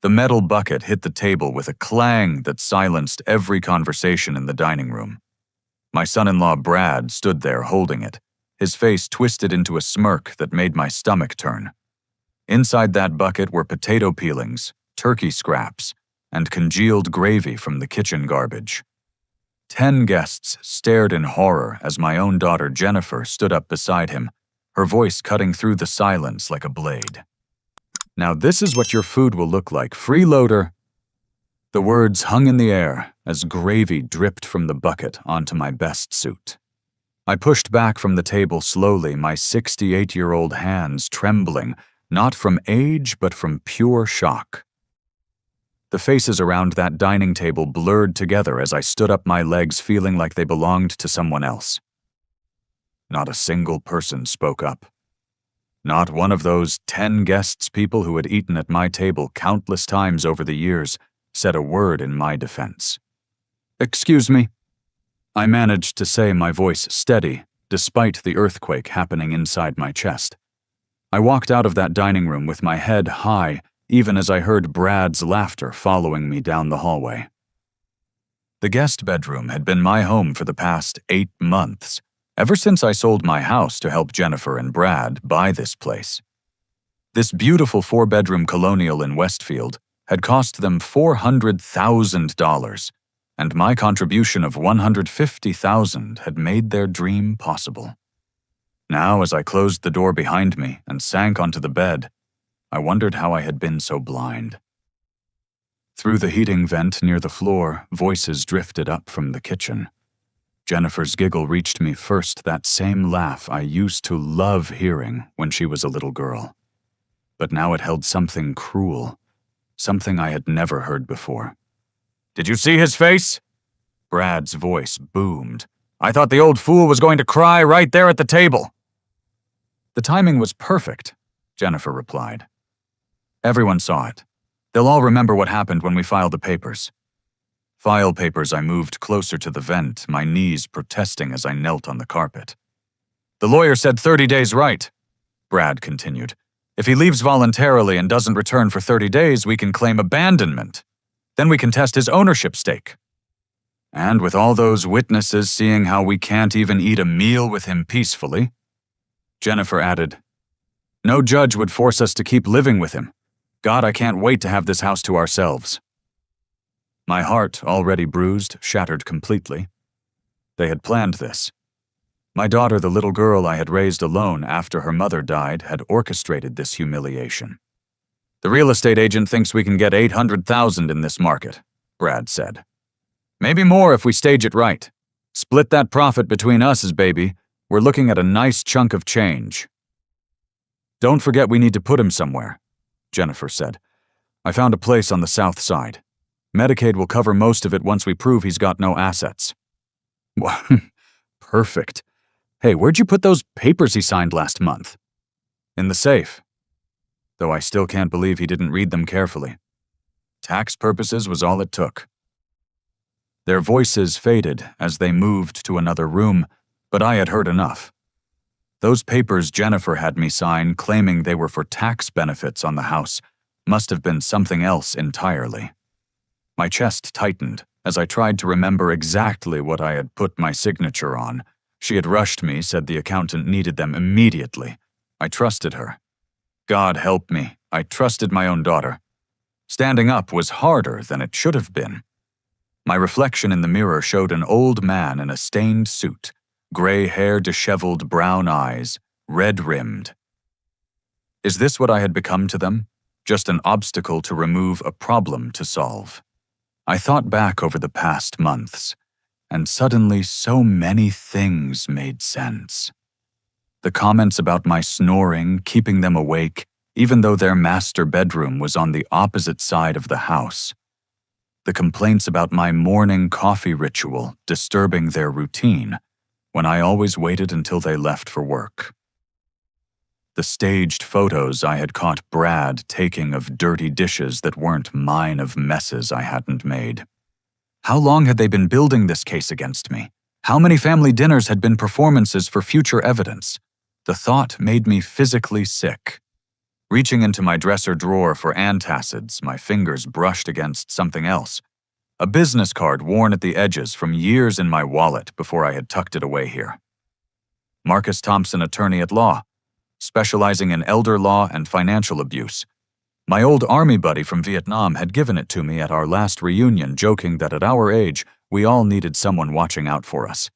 The metal bucket hit the table with a clang that silenced every conversation in the dining room. My son-in-law Brad stood there holding it, his face twisted into a smirk that made my stomach turn. Inside that bucket were potato peelings, turkey scraps, and congealed gravy from the kitchen garbage. 10 guests stared in horror as my own daughter Jennifer stood up beside him, her voice cutting through the silence like a blade. "Now this is what your food will look like, freeloader." The words hung in the air as gravy dripped from the bucket onto my best suit. I pushed back from the table slowly, my 68-year-old hands trembling, not from age but from pure shock. The faces around that dining table blurred together as I stood up my legs feeling like they belonged to someone else. Not a single person spoke up. Not one of those 10 guests people who had eaten at my table countless times over the years said a word in my defense. "Excuse me," I managed to say, my voice steady, despite the earthquake happening inside my chest. I walked out of that dining room with my head high, even as I heard Brad's laughter following me down the hallway. The guest bedroom had been my home for the past 8 months, ever since I sold my house to help Jennifer and Brad buy this place. This beautiful 4-bedroom colonial in Westfield had cost them $400,000, and my contribution of $150,000 had made their dream possible. Now, as I closed the door behind me and sank onto the bed, I wondered how I had been so blind. Through the heating vent near the floor, voices drifted up from the kitchen. Jennifer's giggle reached me first, that same laugh I used to love hearing when she was a little girl. But now it held something cruel, something I had never heard before. "Did you see his face?" Brad's voice boomed. "I thought the old fool was going to cry right there at the table." "The timing was perfect," Jennifer replied. "Everyone saw it. They'll all remember what happened when we filed the papers." File papers, I moved closer to the vent, my knees protesting as I knelt on the carpet. "The lawyer said 30 days right," Brad continued. "If he leaves voluntarily and doesn't return for 30 days, we can claim abandonment. Then we can test his ownership stake. And with all those witnesses seeing how we can't even eat a meal with him peacefully," Jennifer added, "no judge would force us to keep living with him. God, I can't wait to have this house to ourselves." My heart, already bruised, shattered completely. They had planned this. My daughter, the little girl I had raised alone after her mother died, had orchestrated this humiliation. "The real estate agent thinks we can get $800,000 in this market," Brad said. "Maybe more if we stage it right. Split that profit between us, baby. We're looking at a nice chunk of change." "Don't forget we need to put him somewhere," Jennifer said. "I found a place on the south side. Medicaid will cover most of it once we prove he's got no assets." "Perfect. Hey, where'd you put those papers he signed last month?" "In the safe. Though I still can't believe he didn't read them carefully. Tax purposes was all it took." Their voices faded as they moved to another room, but I had heard enough. Those papers Jennifer had me sign, claiming they were for tax benefits on the house, must have been something else entirely. My chest tightened as I tried to remember exactly what I had put my signature on. She had rushed me, said the accountant needed them immediately. I trusted her. God help me, I trusted my own daughter. Standing up was harder than it should have been. My reflection in the mirror showed an old man in a stained suit, gray hair, disheveled brown eyes, red-rimmed. Is this what I had become to them? Just an obstacle to remove, a problem to solve? I thought back over the past months, and suddenly so many things made sense. The comments about my snoring, keeping them awake, even though their master bedroom was on the opposite side of the house. The complaints about my morning coffee ritual disturbing their routine, when I always waited until they left for work. The staged photos I had caught Brad taking of dirty dishes that weren't mine, of messes I hadn't made. How long had they been building this case against me? How many family dinners had been performances for future evidence? The thought made me physically sick. Reaching into my dresser drawer for antacids, my fingers brushed against something else. A business card worn at the edges from years in my wallet before I had tucked it away here. Marcus Thompson, attorney at law, specializing in elder law and financial abuse. My old army buddy from Vietnam had given it to me at our last reunion, joking that at our age, we all needed someone watching out for us.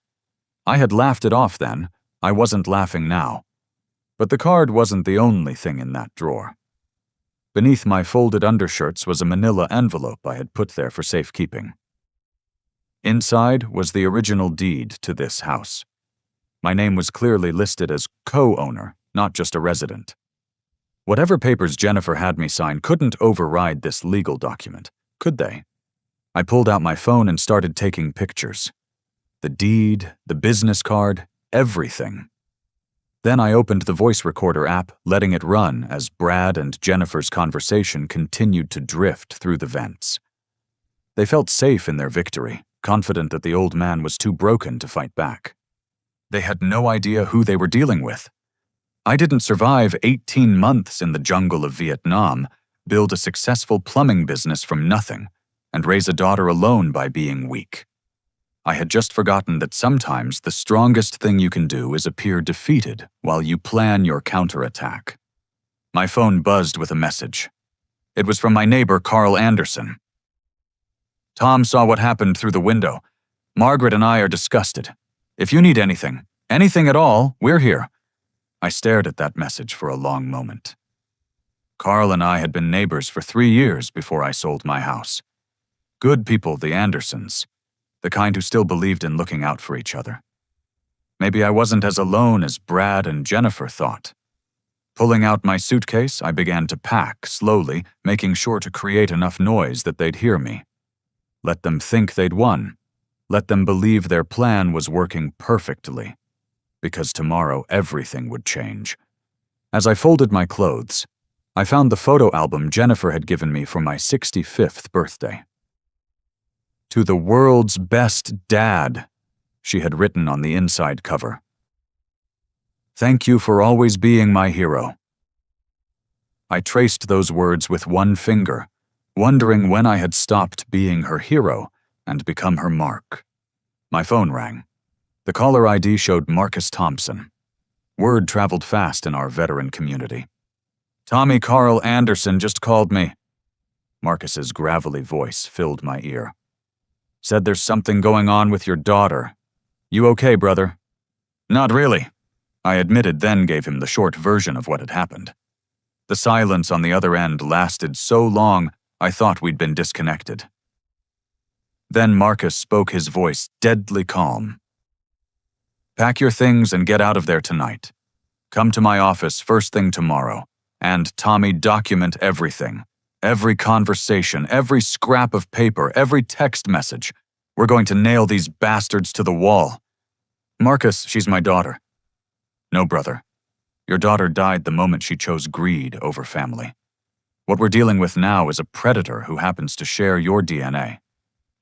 I had laughed it off then. I wasn't laughing now. But the card wasn't the only thing in that drawer. Beneath my folded undershirts was a manila envelope I had put there for safekeeping. Inside was the original deed to this house. My name was clearly listed as co-owner, not just a resident. Whatever papers Jennifer had me sign couldn't override this legal document, could they? I pulled out my phone and started taking pictures. The deed, the business card, everything. Then I opened the voice recorder app, letting it run as Brad and Jennifer's conversation continued to drift through the vents. They felt safe in their victory, confident that the old man was too broken to fight back. They had no idea who they were dealing with. I didn't survive 18 months in the jungle of Vietnam, build a successful plumbing business from nothing, and raise a daughter alone by being weak. I had just forgotten that sometimes the strongest thing you can do is appear defeated while you plan your counterattack. My phone buzzed with a message. It was from my neighbor, Carl Anderson. Tom saw what happened through the window. Margaret and I are disgusted. If you need anything at all, we're here. I stared at that message for a long moment. Carl and I had been neighbors for 3 years before I sold my house. Good people, the Andersons. The kind who still believed in looking out for each other. Maybe I wasn't as alone as Brad and Jennifer thought. Pulling out my suitcase, I began to pack, slowly, making sure to create enough noise that they'd hear me. Let them think they'd won. Let them believe their plan was working perfectly. Because tomorrow everything would change. As I folded my clothes, I found the photo album Jennifer had given me for my 65th birthday. "To the world's best dad," she had written on the inside cover. "Thank you for always being my hero." I traced those words with one finger, wondering when I had stopped being her hero and become her mark. My phone rang. The caller ID showed Marcus Thompson. Word traveled fast in our veteran community. "Tommy Carl Anderson just called me." Marcus's gravelly voice filled my ear. "Said there's something going on with your daughter. You okay, brother?" "Not really," I admitted, then gave him the short version of what had happened. The silence on the other end lasted so long, I thought we'd been disconnected. Then Marcus spoke, his voice deadly calm. "Pack your things and get out of there tonight. Come to my office first thing tomorrow. And, Tommy, document everything. Every conversation, every scrap of paper, every text message. We're going to nail these bastards to the wall." "Marcus, she's my daughter." "No, brother. Your daughter died the moment she chose greed over family. What we're dealing with now is a predator who happens to share your DNA.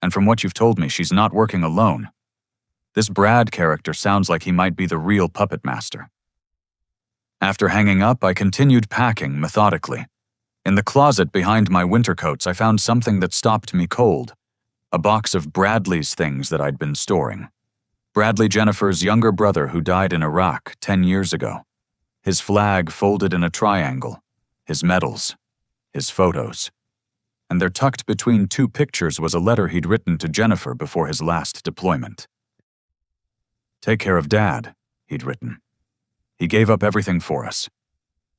And from what you've told me, she's not working alone. This Brad character sounds like he might be the real puppet master." After hanging up, I continued packing methodically. In the closet behind my winter coats, I found something that stopped me cold. A box of Bradley's things that I'd been storing. Bradley, Jennifer's younger brother who died in Iraq 10 years ago. His flag folded in a triangle. His medals. His photos. And there, tucked between 2 pictures, was a letter he'd written to Jennifer before his last deployment. "Take care of Dad," he'd written. "He gave up everything for us.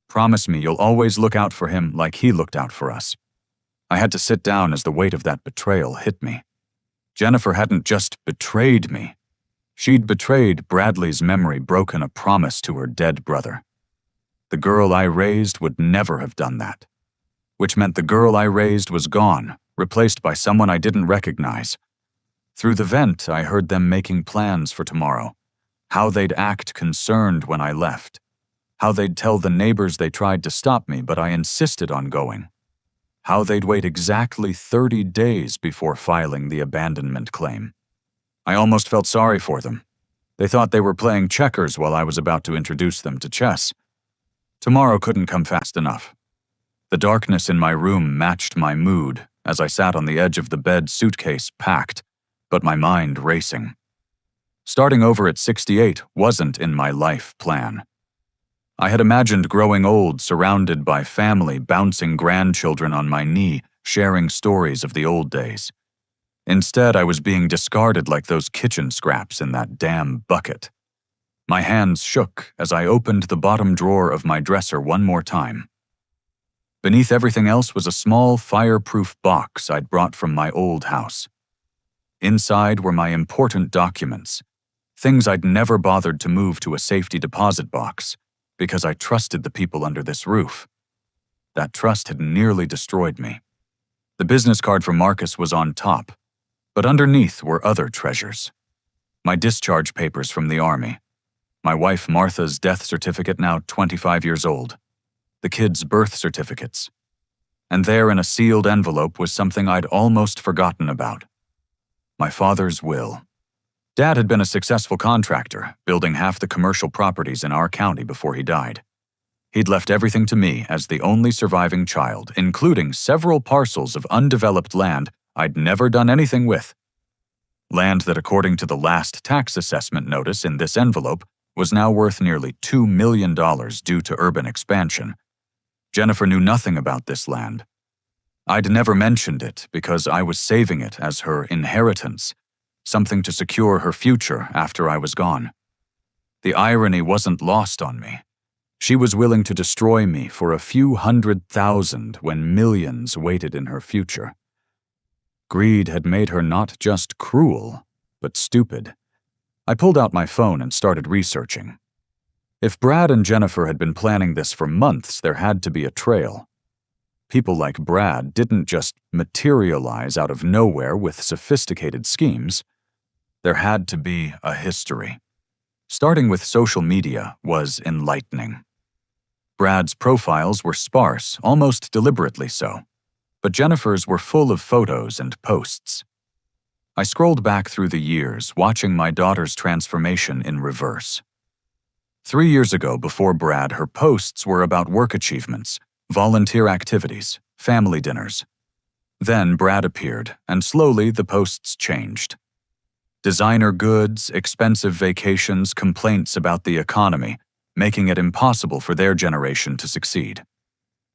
Promise me you'll always look out for him like he looked out for us." I had to sit down as the weight of that betrayal hit me. Jennifer hadn't just betrayed me. She'd betrayed Bradley's memory, broken a promise to her dead brother. The girl I raised would never have done that. Which meant the girl I raised was gone, replaced by someone I didn't recognize. Through the vent, I heard them making plans for tomorrow. How they'd act concerned when I left. How they'd tell the neighbors they tried to stop me, but I insisted on going. How they'd wait exactly 30 days before filing the abandonment claim. I almost felt sorry for them. They thought they were playing checkers while I was about to introduce them to chess. Tomorrow couldn't come fast enough. The darkness in my room matched my mood as I sat on the edge of the bed, suitcase packed, but my mind racing. Starting over at 68 wasn't in my life plan. I had imagined growing old, surrounded by family, bouncing grandchildren on my knee, sharing stories of the old days. Instead, I was being discarded like those kitchen scraps in that damn bucket. My hands shook as I opened the bottom drawer of my dresser one more time. Beneath everything else was a small, fireproof box I'd brought from my old house. Inside were my important documents, things I'd never bothered to move to a safety deposit box, because I trusted the people under this roof. That trust had nearly destroyed me. The business card from Marcus was on top, but underneath were other treasures. My discharge papers from the Army, my wife Martha's death certificate, now 25 years old, the kids' birth certificates. And there in a sealed envelope was something I'd almost forgotten about. My father's will. Dad had been a successful contractor, building half the commercial properties in our county before he died. He'd left everything to me as the only surviving child, including several parcels of undeveloped land I'd never done anything with. Land that, according to the last tax assessment notice in this envelope, was now worth nearly $2 million due to urban expansion. Jennifer knew nothing about this land. I'd never mentioned it because I was saving it as her inheritance, something to secure her future after I was gone. The irony wasn't lost on me. She was willing to destroy me for a few $100,000 when millions waited in her future. Greed had made her not just cruel, but stupid. I pulled out my phone and started researching. If Brad and Jennifer had been planning this for months, there had to be a trail. People like Brad didn't just materialize out of nowhere with sophisticated schemes. There had to be a history. Starting with social media was enlightening. Brad's profiles were sparse, almost deliberately so, but Jennifer's were full of photos and posts. I scrolled back through the years, watching my daughter's transformation in reverse. 3 years ago, before Brad, her posts were about work achievements, volunteer activities, family dinners. Then Brad appeared, and slowly the posts changed. Designer goods, expensive vacations, complaints about the economy, making it impossible for their generation to succeed.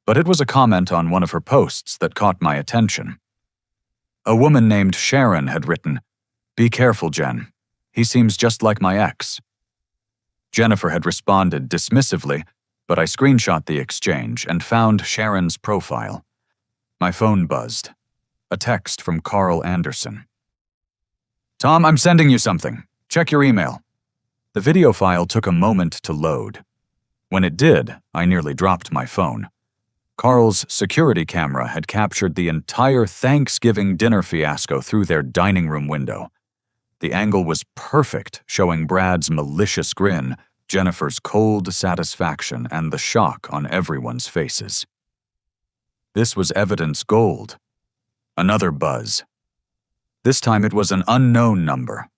But it was a comment on one of her posts that caught my attention. A woman named Sharon had written, "Be careful, Jen. He seems just like my ex." Jennifer had responded dismissively, but I screenshot the exchange and found Sharon's profile. My phone buzzed. A text from Carl Anderson. "Tom, I'm sending you something. Check your email." The video file took a moment to load. When it did, I nearly dropped my phone. Carl's security camera had captured the entire Thanksgiving dinner fiasco through their dining room window. The angle was perfect, showing Brad's malicious grin, Jennifer's cold satisfaction, and the shock on everyone's faces. This was evidence gold. Another buzz. This time it was an unknown number.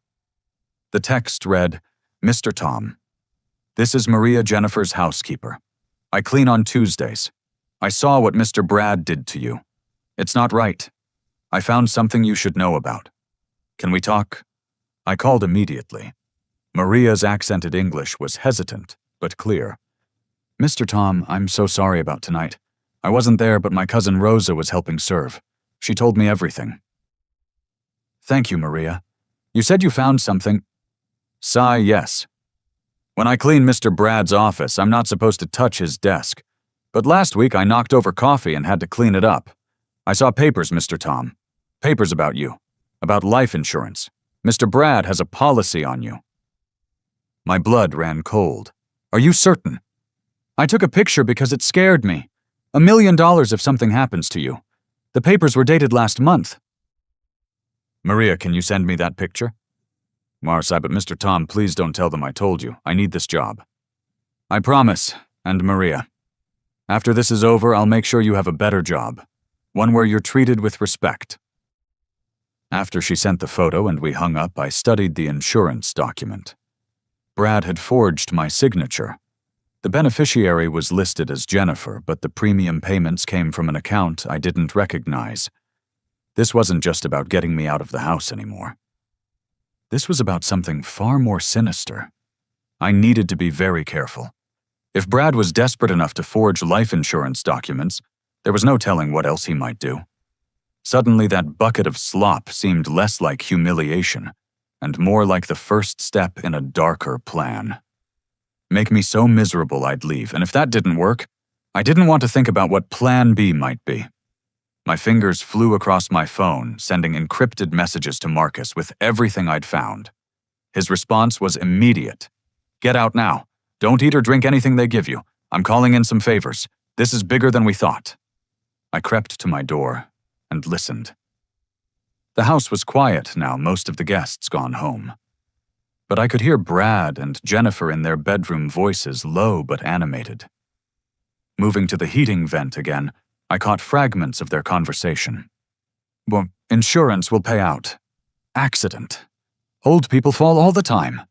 The text read, "Mr. Tom, this is Maria Jennifer's housekeeper. I clean on Tuesdays. I saw what Mr. Brad did to you. It's not right. I found something you should know about. Can we talk?" I called immediately. Maria's accented English was hesitant, but clear. "Mr. Tom, I'm so sorry about tonight. I wasn't there, but my cousin Rosa was helping serve. She told me everything." "Thank you, Maria. You said you found something." Sigh, yes. "When I clean Mr. Brad's office, I'm not supposed to touch his desk. But last week I knocked over coffee and had to clean it up. I saw papers, Mr. Tom. Papers about you. About life insurance. Mr. Brad has a policy on you." My blood ran cold. "Are you certain?" "I took a picture because it scared me. $1 million if something happens to you. The papers were dated last month." "Maria, can you send me that picture?" "Marcy, but Mr. Tom, please don't tell them I told you. I need this job." "I promise. And Maria, after this is over, I'll make sure you have a better job. One where you're treated with respect." After she sent the photo and we hung up, I studied the insurance document. Brad had forged my signature. The beneficiary was listed as Jennifer, but the premium payments came from an account I didn't recognize. This wasn't just about getting me out of the house anymore. This was about something far more sinister. I needed to be very careful. If Brad was desperate enough to forge life insurance documents, there was no telling what else he might do. Suddenly, that bucket of slop seemed less like humiliation and more like the first step in a darker plan. Make me so miserable I'd leave, and if that didn't work, I didn't want to think about what Plan B might be. My fingers flew across my phone, sending encrypted messages to Marcus with everything I'd found. His response was immediate. "Get out now. Don't eat or drink anything they give you. I'm calling in some favors. This is bigger than we thought." I crept to my door and listened. The house was quiet now, most of the guests gone home. But I could hear Brad and Jennifer in their bedroom voices, low but animated. Moving to the heating vent again, I caught fragments of their conversation. "Well, insurance will pay out. Accident. Old people fall all the time."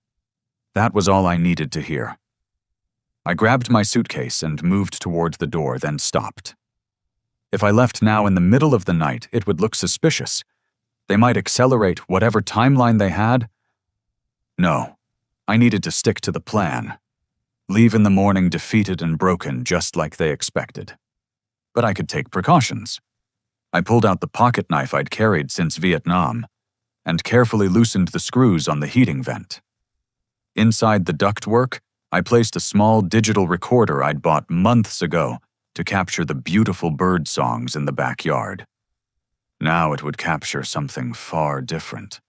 That was all I needed to hear. I grabbed my suitcase and moved toward the door, then stopped. If I left now in the middle of the night, it would look suspicious. They might accelerate whatever timeline they had. No, I needed to stick to the plan. Leave in the morning defeated and broken just like they expected. But I could take precautions. I pulled out the pocket knife I'd carried since Vietnam and carefully loosened the screws on the heating vent. Inside the ductwork, I placed a small digital recorder I'd bought months ago to capture the beautiful bird songs in the backyard. Now it would capture something far different.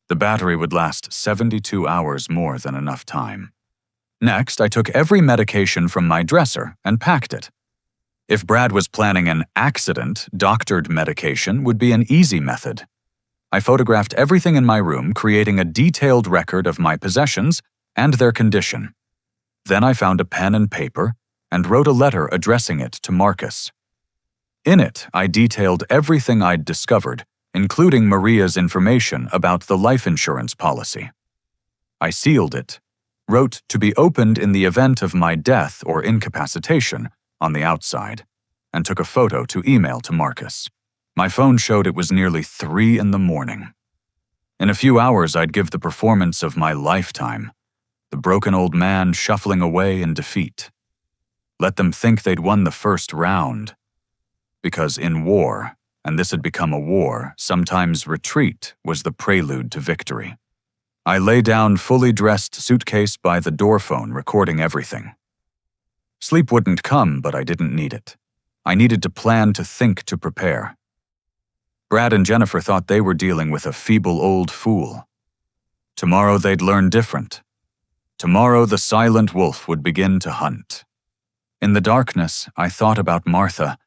The battery would last 72 hours more than enough time. Next, I took every medication from my dresser and packed it. If Brad was planning an accident, doctored medication would be an easy method. I photographed everything in my room, creating a detailed record of my possessions and their condition. Then I found a pen and paper and wrote a letter addressing it to Marcus. In it, I detailed everything I'd discovered, including Maria's information about the life insurance policy. I sealed it, wrote to be opened in the event of my death or incapacitation on the outside, and took a photo to email to Marcus. My phone showed it was nearly 3 in the morning. In a few hours, I'd give the performance of my lifetime, the broken old man shuffling away in defeat. Let them think they'd won the first round. Because in war, and this had become a war, sometimes retreat was the prelude to victory. I lay down fully dressed suitcase by the door phone, recording everything. Sleep wouldn't come, but I didn't need it. I needed to plan, to think, to prepare. Brad and Jennifer thought they were dealing with a feeble old fool. Tomorrow they'd learn different. Tomorrow the silent wolf would begin to hunt. In the darkness, I thought about Martha,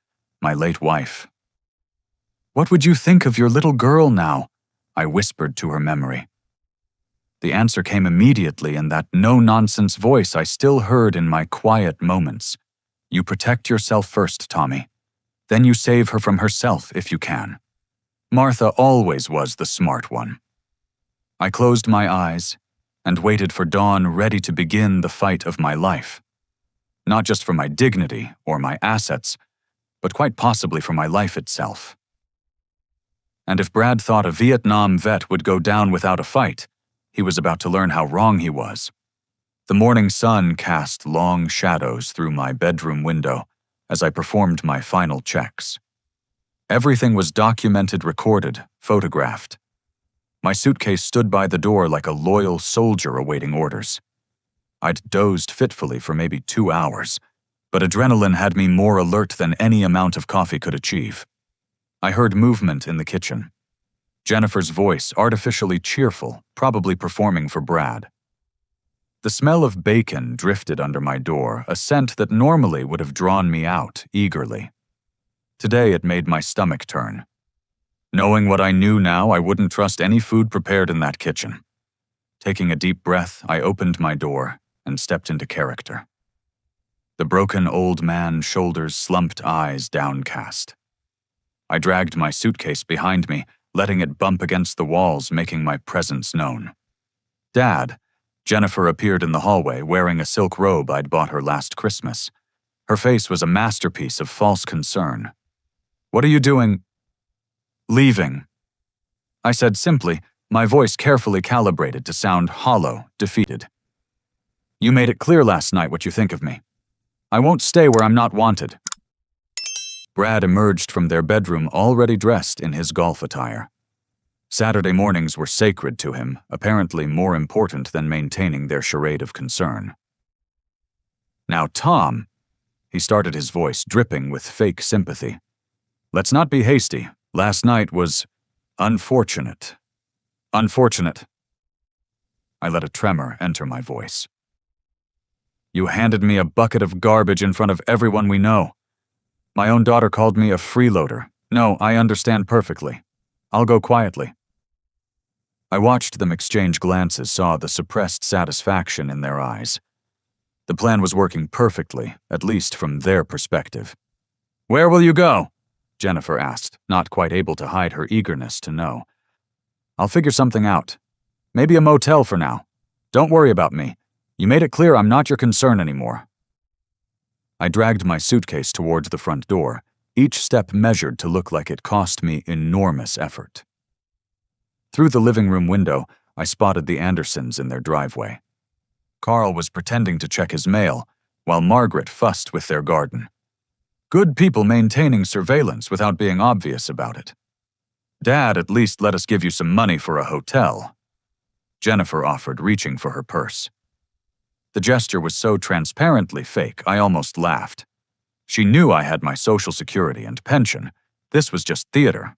my late wife. "What would you think of your little girl now?" I whispered to her memory. The answer came immediately in that no-nonsense voice I still heard in my quiet moments. "You protect yourself first, Tommy. Then you save her from herself if you can." Martha always was the smart one. I closed my eyes and waited for dawn, ready to begin the fight of my life. Not just for my dignity or my assets, but quite possibly for my life itself. And if Brad thought a Vietnam vet would go down without a fight, he was about to learn how wrong he was. The morning sun cast long shadows through my bedroom window as I performed my final checks. Everything was documented, recorded, photographed. My suitcase stood by the door like a loyal soldier awaiting orders. I'd dozed fitfully for maybe 2 hours, but adrenaline had me more alert than any amount of coffee could achieve. I heard movement in the kitchen. Jennifer's voice, artificially cheerful, probably performing for Brad. The smell of bacon drifted under my door, a scent that normally would have drawn me out eagerly. Today it made my stomach turn. Knowing what I knew now, I wouldn't trust any food prepared in that kitchen. Taking a deep breath, I opened my door and stepped into character. The broken old man, shoulders slumped, eyes downcast. I dragged my suitcase behind me, letting it bump against the walls, making my presence known. "Dad, Jennifer appeared in the hallway wearing a silk robe I'd bought her last Christmas. Her face was a masterpiece of false concern. "What are you doing?" "Leaving," I said simply, my voice carefully calibrated to sound hollow, defeated. "You made it clear last night what you think of me. I won't stay where I'm not wanted." Brad emerged from their bedroom already dressed in his golf attire. Saturday mornings were sacred to him, apparently more important than maintaining their charade of concern. "Now, Tom," he started, his voice dripping with fake sympathy. "Let's not be hasty. Last night was unfortunate." "Unfortunate." I let a tremor enter my voice. "You handed me a bucket of garbage in front of everyone we know. My own daughter called me a freeloader. No, I understand perfectly. I'll go quietly." I watched them exchange glances, saw the suppressed satisfaction in their eyes. The plan was working perfectly, at least from their perspective. "Where will you go?" Jennifer asked, not quite able to hide her eagerness to know. "I'll figure something out. Maybe a motel for now. Don't worry about me. You made it clear I'm not your concern anymore." I dragged my suitcase towards the front door, each step measured to look like it cost me enormous effort. Through the living room window, I spotted the Andersons in their driveway. Carl was pretending to check his mail, while Margaret fussed with their garden. Good people maintaining surveillance without being obvious about it. "Dad, at least let us give you some money for a hotel," Jennifer offered, reaching for her purse. The gesture was so transparently fake, I almost laughed. She knew I had my Social Security and pension. This was just theater.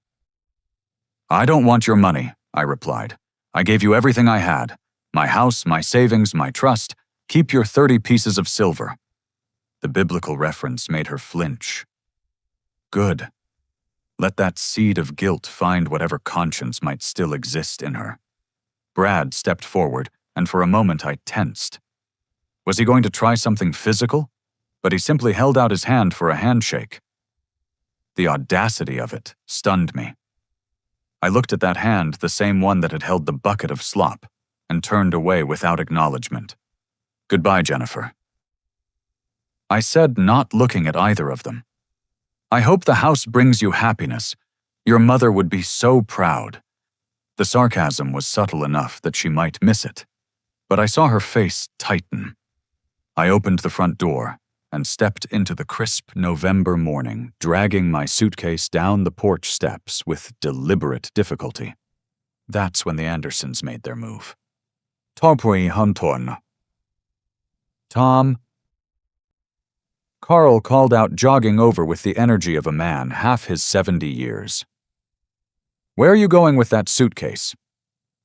"I don't want your money," I replied. "I gave you everything I had. My house, my savings, my trust. Keep your 30 pieces of silver." The biblical reference made her flinch. Good. Let that seed of guilt find whatever conscience might still exist in her. Brad stepped forward, and for a moment I tensed. Was he going to try something physical? But he simply held out his hand for a handshake. The audacity of it stunned me. I looked at that hand, the same one that had held the bucket of slop, and turned away without acknowledgement. "Goodbye, Jennifer," I said, not looking at either of them. "I hope the house brings you happiness. Your mother would be so proud." The sarcasm was subtle enough that she might miss it, but I saw her face tighten. I opened the front door and stepped into the crisp November morning, dragging my suitcase down the porch steps with deliberate difficulty. That's when the Andersons made their move. "Topui Huntorn." "Tom?" Carl called out, jogging over with the energy of a man half his 70 years. "Where are you going with that suitcase?"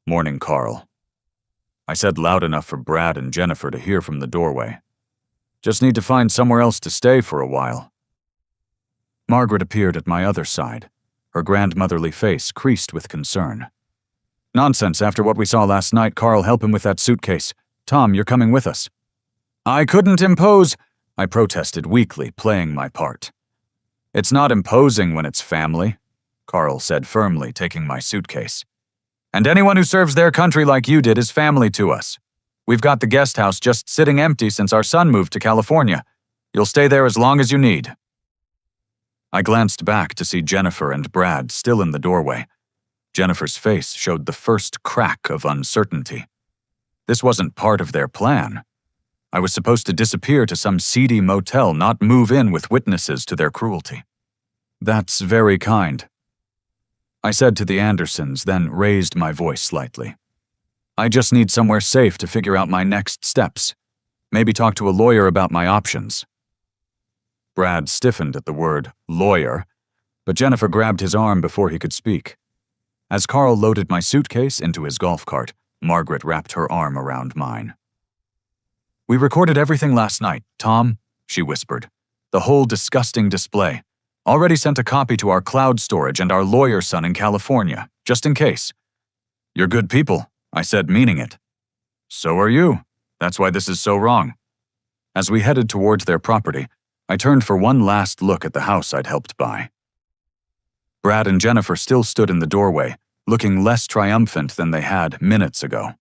"Morning, Carl," I said loud enough for Brad and Jennifer to hear from the doorway. "Just need to find somewhere else to stay for a while." Margaret appeared at my other side, her grandmotherly face creased with concern. "Nonsense, after what we saw last night. Carl, help him with that suitcase. Tom, you're coming with us." "I couldn't impose," I protested weakly, playing my part. "It's not imposing when it's family," Carl said firmly, taking my suitcase. "And anyone who serves their country like you did is family to us. We've got the guest house just sitting empty since our son moved to California. You'll stay there as long as you need." I glanced back to see Jennifer and Brad still in the doorway. Jennifer's face showed the first crack of uncertainty. This wasn't part of their plan. I was supposed to disappear to some seedy motel, not move in with witnesses to their cruelty. "That's very kind," I said to the Andersons, then raised my voice slightly. "I just need somewhere safe to figure out my next steps. Maybe talk to a lawyer about my options." Brad stiffened at the word lawyer, but Jennifer grabbed his arm before he could speak. As Carl loaded my suitcase into his golf cart, Margaret wrapped her arm around mine. "We recorded everything last night, Tom," she whispered. "The whole disgusting display. Already sent a copy to our cloud storage and our lawyer son in California, just in case." "You're good people," I said, meaning it. "So are you. That's why this is so wrong." As we headed towards their property, I turned for one last look at the house I'd helped buy. Brad and Jennifer still stood in the doorway, looking less triumphant than they had minutes ago.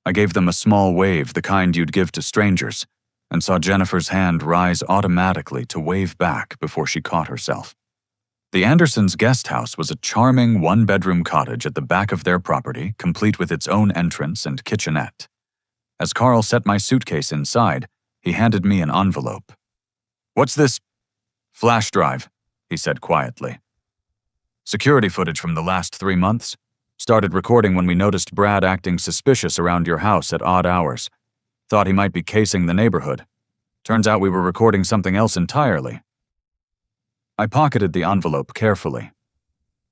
I gave them a small wave, the kind you'd give to strangers, and saw Jennifer's hand rise automatically to wave back before she caught herself. The Andersons' guest house was a charming one-bedroom cottage at the back of their property, complete with its own entrance and kitchenette. As Carl set my suitcase inside, he handed me an envelope. "What's this?" "Flash drive," he said quietly. "Security footage from the last 3 months. Started recording when we noticed Brad acting suspicious around your house at odd hours. Thought he might be casing the neighborhood. Turns out we were recording something else entirely." I pocketed the envelope carefully.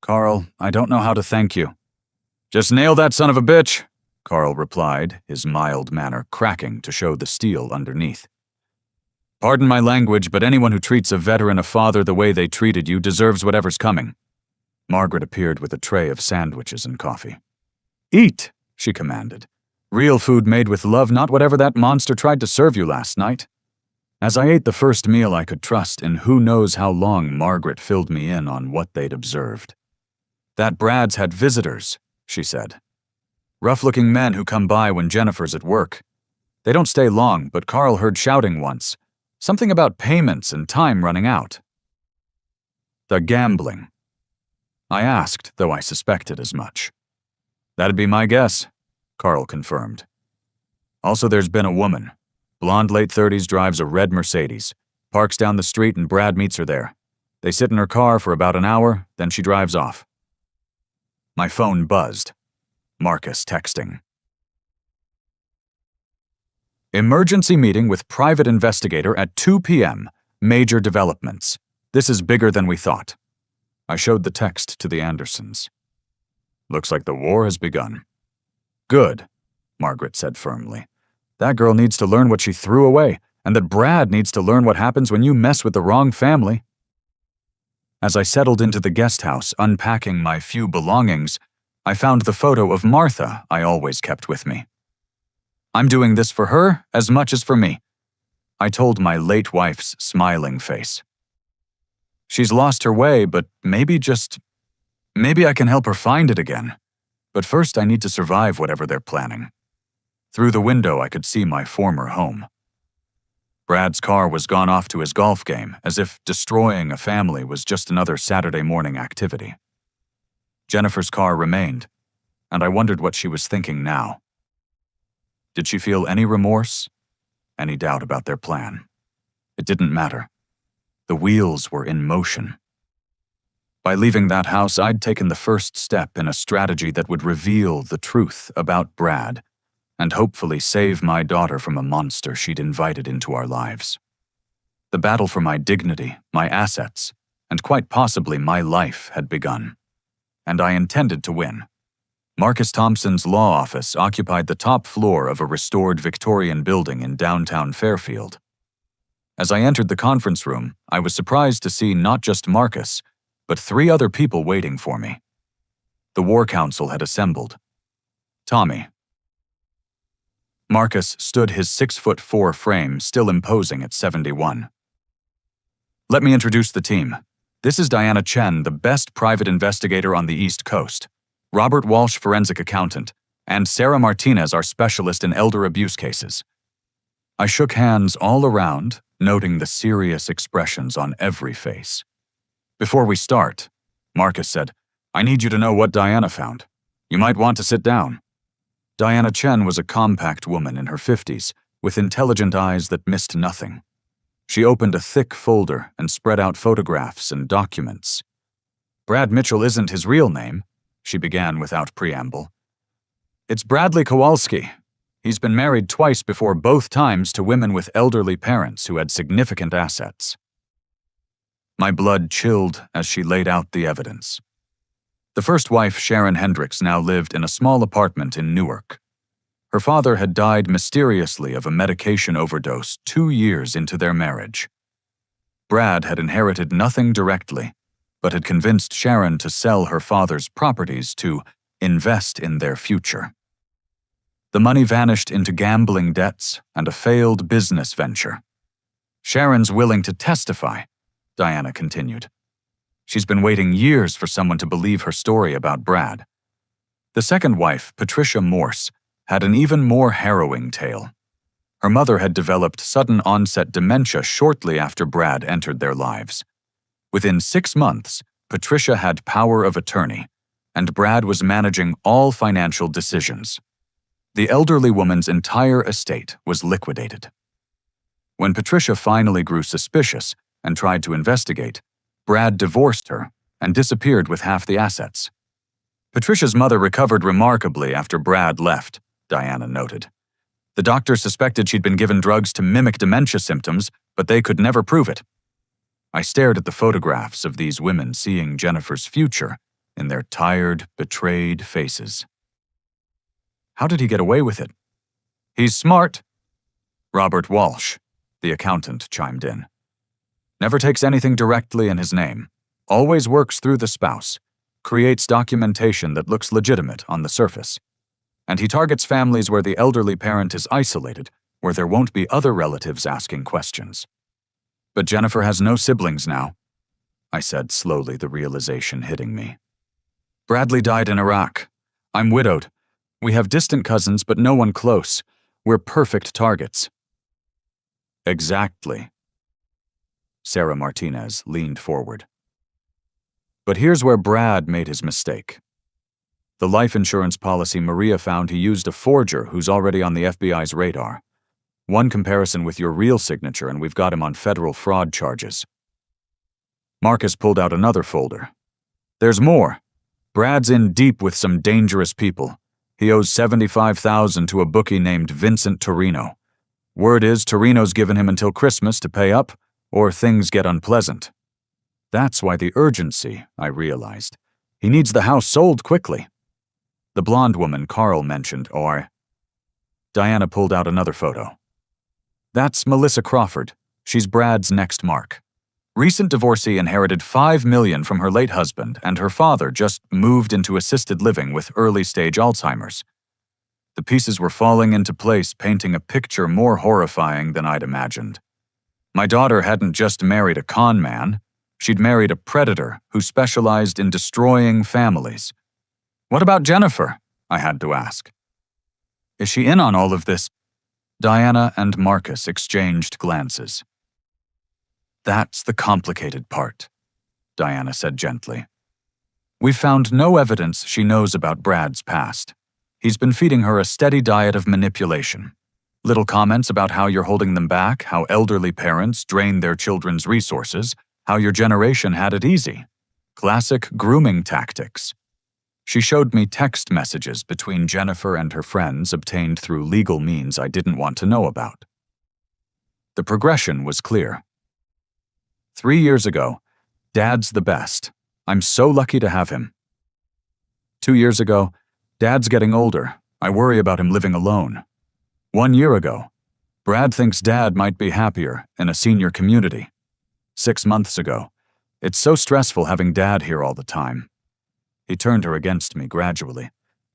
"Carl, I don't know how to thank you." "Just nail that son of a bitch," Carl replied, his mild manner cracking to show the steel underneath. "Pardon my language, but anyone who treats a veteran, a father, the way they treated you deserves whatever's coming." Margaret appeared with a tray of sandwiches and coffee. "Eat," she commanded. "Real food made with love, not whatever that monster tried to serve you last night." As I ate the first meal I could trust, in who knows how long, Margaret filled me in on what they'd observed. "That Brad's had visitors," she said. "Rough-looking men who come by when Jennifer's at work. They don't stay long, but Carl heard shouting once. Something about payments and time running out." "The gambling?" I asked, though I suspected as much. "That'd be my guess," Carl confirmed. "Also, there's been a woman. Blonde, late 30s, drives a red Mercedes. Parks down the street and Brad meets her there. They sit in her car for about an hour, then she drives off." My phone buzzed. Marcus texting. "Emergency meeting with private investigator at 2 p.m. Major developments. This is bigger than we thought." I showed the text to the Andersons. "Looks like the war has begun." "Good," Margaret said firmly. "That girl needs to learn what she threw away, and that Brad needs to learn what happens when you mess with the wrong family." As I settled into the guest house, unpacking my few belongings, I found the photo of Martha I always kept with me. "I'm doing this for her as much as for me," I told my late wife's smiling face. "She's lost her way, but maybe I can help her find it again. But first I need to survive whatever they're planning." Through the window I could see my former home. Brad's car was gone off to his golf game, as if destroying a family was just another Saturday morning activity. Jennifer's car remained, and I wondered what she was thinking now. Did she feel any remorse? Any doubt about their plan? It didn't matter. The wheels were in motion. By leaving that house, I'd taken the first step in a strategy that would reveal the truth about Brad and hopefully save my daughter from a monster she'd invited into our lives. The battle for my dignity, my assets, and quite possibly my life had begun. And I intended to win. Marcus Thompson's law office occupied the top floor of a restored Victorian building in downtown Fairfield. As I entered the conference room, I was surprised to see not just Marcus, but 3 other people waiting for me. The War Council had assembled. Tommy. Marcus stood his 6'4" frame still imposing at 71. "Let me introduce the team. This is Diana Chen, the best private investigator on the East Coast, Robert Walsh, forensic accountant, and Sarah Martinez, our specialist in elder abuse cases." I shook hands all around, noting the serious expressions on every face. "Before we start," Marcus said, "I need you to know what Diana found. You might want to sit down." Diana Chen was a compact woman in her 50s, with intelligent eyes that missed nothing. She opened a thick folder and spread out photographs and documents. "Brad Mitchell isn't his real name," she began without preamble. "It's Bradley Kowalski. He's been married twice before, both times to women with elderly parents who had significant assets." My blood chilled as she laid out the evidence. The first wife, Sharon Hendricks, now lived in a small apartment in Newark. Her father had died mysteriously of a medication overdose 2 years into their marriage. Brad had inherited nothing directly, but had convinced Sharon to sell her father's properties to invest in their future. The money vanished into gambling debts and a failed business venture. "Sharon's willing to testify," Diana continued. "She's been waiting years for someone to believe her story about Brad." The second wife, Patricia Morse, had an even more harrowing tale. Her mother had developed sudden-onset dementia shortly after Brad entered their lives. Within 6 months, Patricia had power of attorney, and Brad was managing all financial decisions. The elderly woman's entire estate was liquidated. When Patricia finally grew suspicious and tried to investigate, Brad divorced her and disappeared with half the assets. Patricia's mother recovered remarkably after Brad left, Diana noted. The doctors suspected she'd been given drugs to mimic dementia symptoms, but they could never prove it. I stared at the photographs of these women seeing Jennifer's future in their tired, betrayed faces. How did he get away with it? He's smart. Robert Walsh, the accountant, chimed in. Never takes anything directly in his name. Always works through the spouse. Creates documentation that looks legitimate on the surface. And he targets families where the elderly parent is isolated, where there won't be other relatives asking questions. But Jennifer has no siblings now, I said slowly, the realization hitting me. Bradley died in Iraq. I'm widowed. We have distant cousins, but no one close. We're perfect targets. Exactly. Sarah Martinez leaned forward. But here's where Brad made his mistake. The life insurance policy Maria found, he used a forger who's already on the FBI's radar. One comparison with your real signature and we've got him on federal fraud charges. Marcus pulled out another folder. There's more. Brad's in deep with some dangerous people. He owes $75,000 to a bookie named Vincent Torino. Word is Torino's given him until Christmas to pay up, or things get unpleasant. That's why the urgency, I realized. He needs the house sold quickly. The blonde woman Carl mentioned, or... Diana pulled out another photo. That's Melissa Crawford. She's Brad's next mark. Recent divorcee inherited $5 million from her late husband, and her father just moved into assisted living with early-stage Alzheimer's. The pieces were falling into place, painting a picture more horrifying than I'd imagined. My daughter hadn't just married a con man. She'd married a predator who specialized in destroying families. What about Jennifer? I had to ask. Is she in on all of this? Diana and Marcus exchanged glances. That's the complicated part, Diana said gently. We've found no evidence she knows about Brad's past. He's been feeding her a steady diet of manipulation. Little comments about how you're holding them back, how elderly parents drain their children's resources, how your generation had it easy. Classic grooming tactics. She showed me text messages between Jennifer and her friends obtained through legal means I didn't want to know about. The progression was clear. 3 years ago, Dad's the best. I'm so lucky to have him. 2 years ago, Dad's getting older. I worry about him living alone. 1 year ago, Brad thinks Dad might be happier in a senior community. 6 months ago, it's so stressful having Dad here all the time. He turned her against me gradually.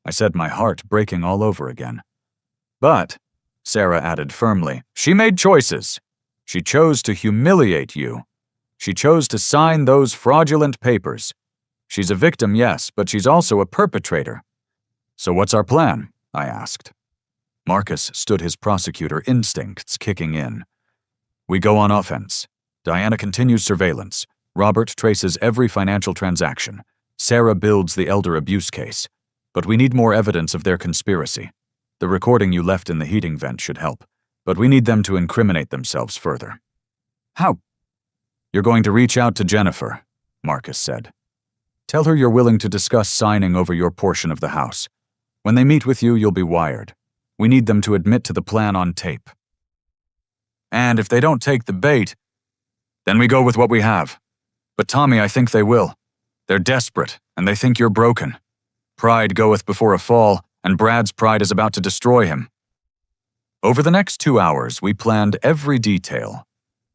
I said, my heart breaking all over again. But, Sarah added firmly, she made choices. She chose to humiliate you. She chose to sign those fraudulent papers. She's a victim, yes, but she's also a perpetrator. So what's our plan? I asked. Marcus stood his prosecutor instincts kicking in. We go on offense. Diana continues surveillance. Robert traces every financial transaction. Sarah builds the elder abuse case. But we need more evidence of their conspiracy. The recording you left in the heating vent should help, but we need them to incriminate themselves further. How? You're going to reach out to Jennifer, Marcus said. Tell her you're willing to discuss signing over your portion of the house. When they meet with you, you'll be wired. We need them to admit to the plan on tape. And if they don't take the bait, then we go with what we have. But Tommy, I think they will. They're desperate, and they think you're broken. Pride goeth before a fall, and Brad's pride is about to destroy him. Over the next 2 hours, we planned every detail.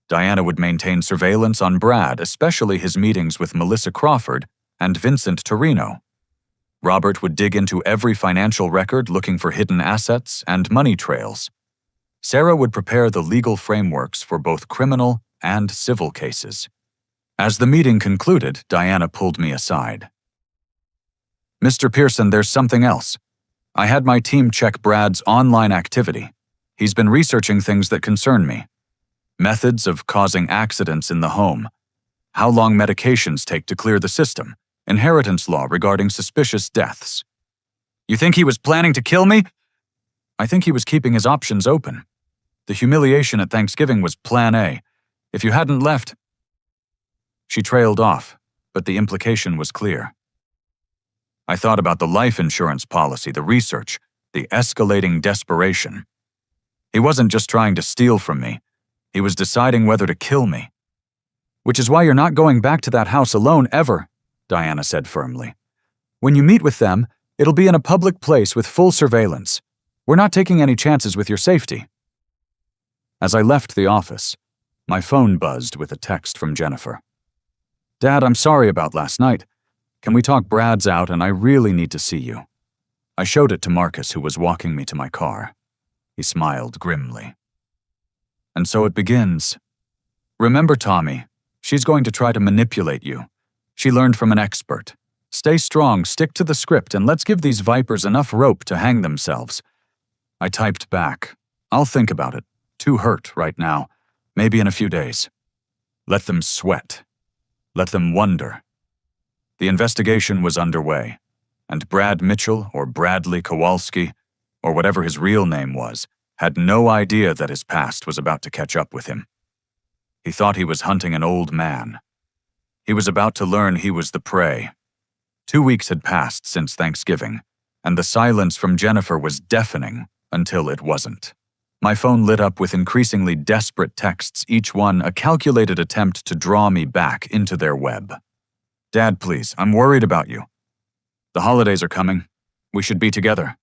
Diana would maintain surveillance on Brad, especially his meetings with Melissa Crawford and Vincent Torino. Robert would dig into every financial record looking for hidden assets and money trails. Sarah would prepare the legal frameworks for both criminal and civil cases. As the meeting concluded, Diana pulled me aside. Mr. Pearson, there's something else. I had my team check Brad's online activity. He's been researching things that concern me. Methods of causing accidents in the home. How long medications take to clear the system. Inheritance law regarding suspicious deaths. You think he was planning to kill me? I think he was keeping his options open. The humiliation at Thanksgiving was plan A. If you hadn't left... She trailed off, but the implication was clear. I thought about the life insurance policy, the research, the escalating desperation. He wasn't just trying to steal from me. He was deciding whether to kill me. Which is why you're not going back to that house alone ever, Diana said firmly. When you meet with them, it'll be in a public place with full surveillance. We're not taking any chances with your safety. As I left the office, my phone buzzed with a text from Jennifer. Dad, I'm sorry about last night. Can we talk? Brad's out and I really need to see you. I showed it to Marcus, who was walking me to my car. He smiled grimly. And so it begins. Remember Tommy, she's going to try to manipulate you. She learned from an expert. Stay strong, stick to the script, and let's give these vipers enough rope to hang themselves. I typed back. I'll think about it. Too hurt right now. Maybe in a few days. Let them sweat. Let them wonder. The investigation was underway, and Brad Mitchell, or Bradley Kowalski, or whatever his real name was, had no idea that his past was about to catch up with him. He thought he was hunting an old man. He was about to learn he was the prey. 2 weeks had passed since Thanksgiving, and the silence from Jennifer was deafening until it wasn't. My phone lit up with increasingly desperate texts, each one a calculated attempt to draw me back into their web. Dad, please, I'm worried about you. The holidays are coming. We should be together.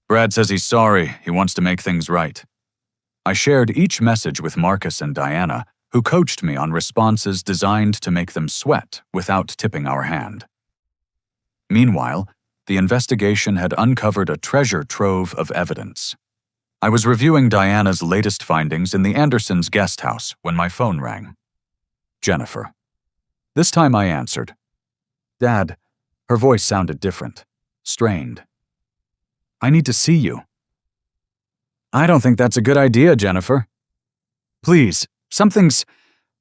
Brad says he's sorry. He wants to make things right. I shared each message with Marcus and Diana, who coached me on responses designed to make them sweat without tipping our hand. Meanwhile, the investigation had uncovered a treasure trove of evidence. I was reviewing Diana's latest findings in the Andersons' guest house when my phone rang. Jennifer. This time I answered. Dad, her voice sounded different, strained. I need to see you. I don't think that's a good idea, Jennifer. Please,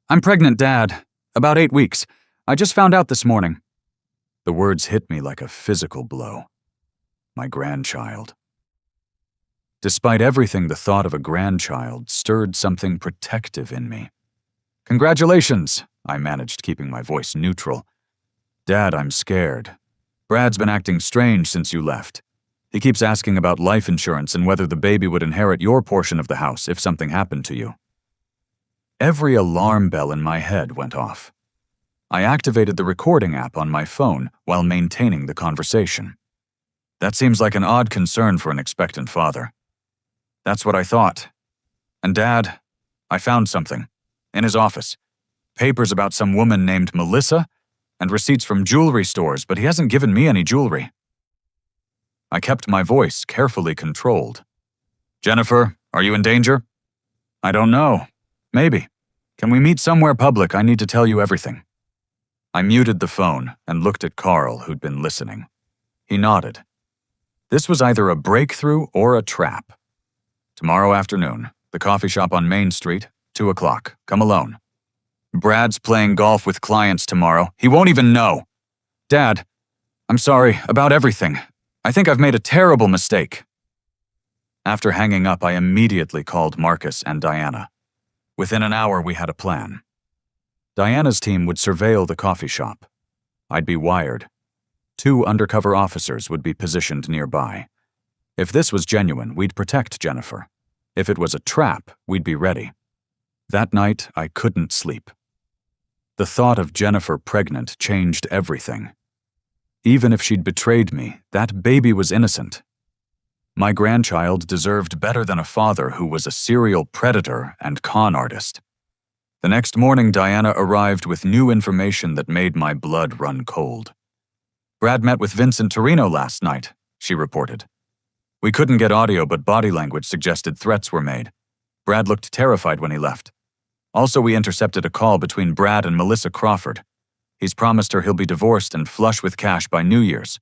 I'm pregnant, Dad. About 8 weeks. I just found out this morning. The words hit me like a physical blow. My grandchild. Despite everything, the thought of a grandchild stirred something protective in me. Congratulations, I managed, keeping my voice neutral. Dad, I'm scared. Brad's been acting strange since you left. He keeps asking about life insurance and whether the baby would inherit your portion of the house if something happened to you. Every alarm bell in my head went off. I activated the recording app on my phone while maintaining the conversation. That seems like an odd concern for an expectant father. That's what I thought. And Dad, I found something. In his office. Papers about some woman named Melissa, and receipts from jewelry stores, but he hasn't given me any jewelry. I kept my voice carefully controlled. Jennifer, are you in danger? I don't know. Maybe. Can we meet somewhere public? I need to tell you everything. I muted the phone and looked at Carl, who'd been listening. He nodded. This was either a breakthrough or a trap. Tomorrow afternoon, the coffee shop on Main Street, 2 o'clock. Come alone. Brad's playing golf with clients tomorrow. He won't even know. Dad, I'm sorry about everything. I think I've made a terrible mistake. After hanging up, I immediately called Marcus and Diana. Within an hour, we had a plan. Diana's team would surveil the coffee shop. I'd be wired. 2 undercover officers would be positioned nearby. If this was genuine, we'd protect Jennifer. If it was a trap, we'd be ready. That night, I couldn't sleep. The thought of Jennifer pregnant changed everything. Even if she'd betrayed me, that baby was innocent. My grandchild deserved better than a father who was a serial predator and con artist. The next morning, Diana arrived with new information that made my blood run cold. Brad met with Vincent Torino last night, she reported. We couldn't get audio, but body language suggested threats were made. Brad looked terrified when he left. Also, we intercepted a call between Brad and Melissa Crawford. He's promised her he'll be divorced and flush with cash by New Year's.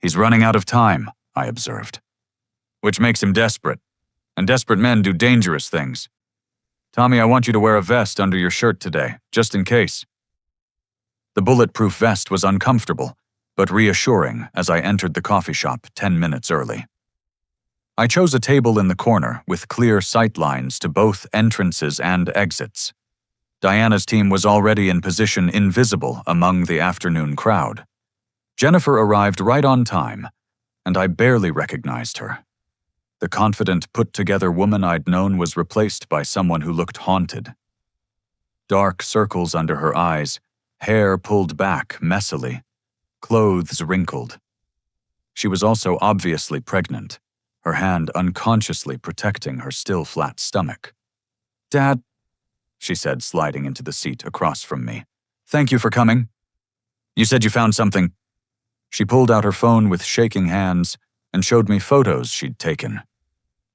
He's running out of time, I observed. Which makes him desperate. And desperate men do dangerous things. Tommy, I want you to wear a vest under your shirt today, just in case. The bulletproof vest was uncomfortable, but reassuring as I entered the coffee shop 10 minutes early. I chose a table in the corner with clear sight lines to both entrances and exits. Diana's team was already in position invisible among the afternoon crowd. Jennifer arrived right on time, and I barely recognized her. The confident, put-together woman I'd known was replaced by someone who looked haunted. Dark circles under her eyes, hair pulled back messily, clothes wrinkled. She was also obviously pregnant, her hand unconsciously protecting her still flat stomach. "Dad," she said, sliding into the seat across from me. "Thank you for coming. You said you found something." She pulled out her phone with shaking hands and showed me photos she'd taken.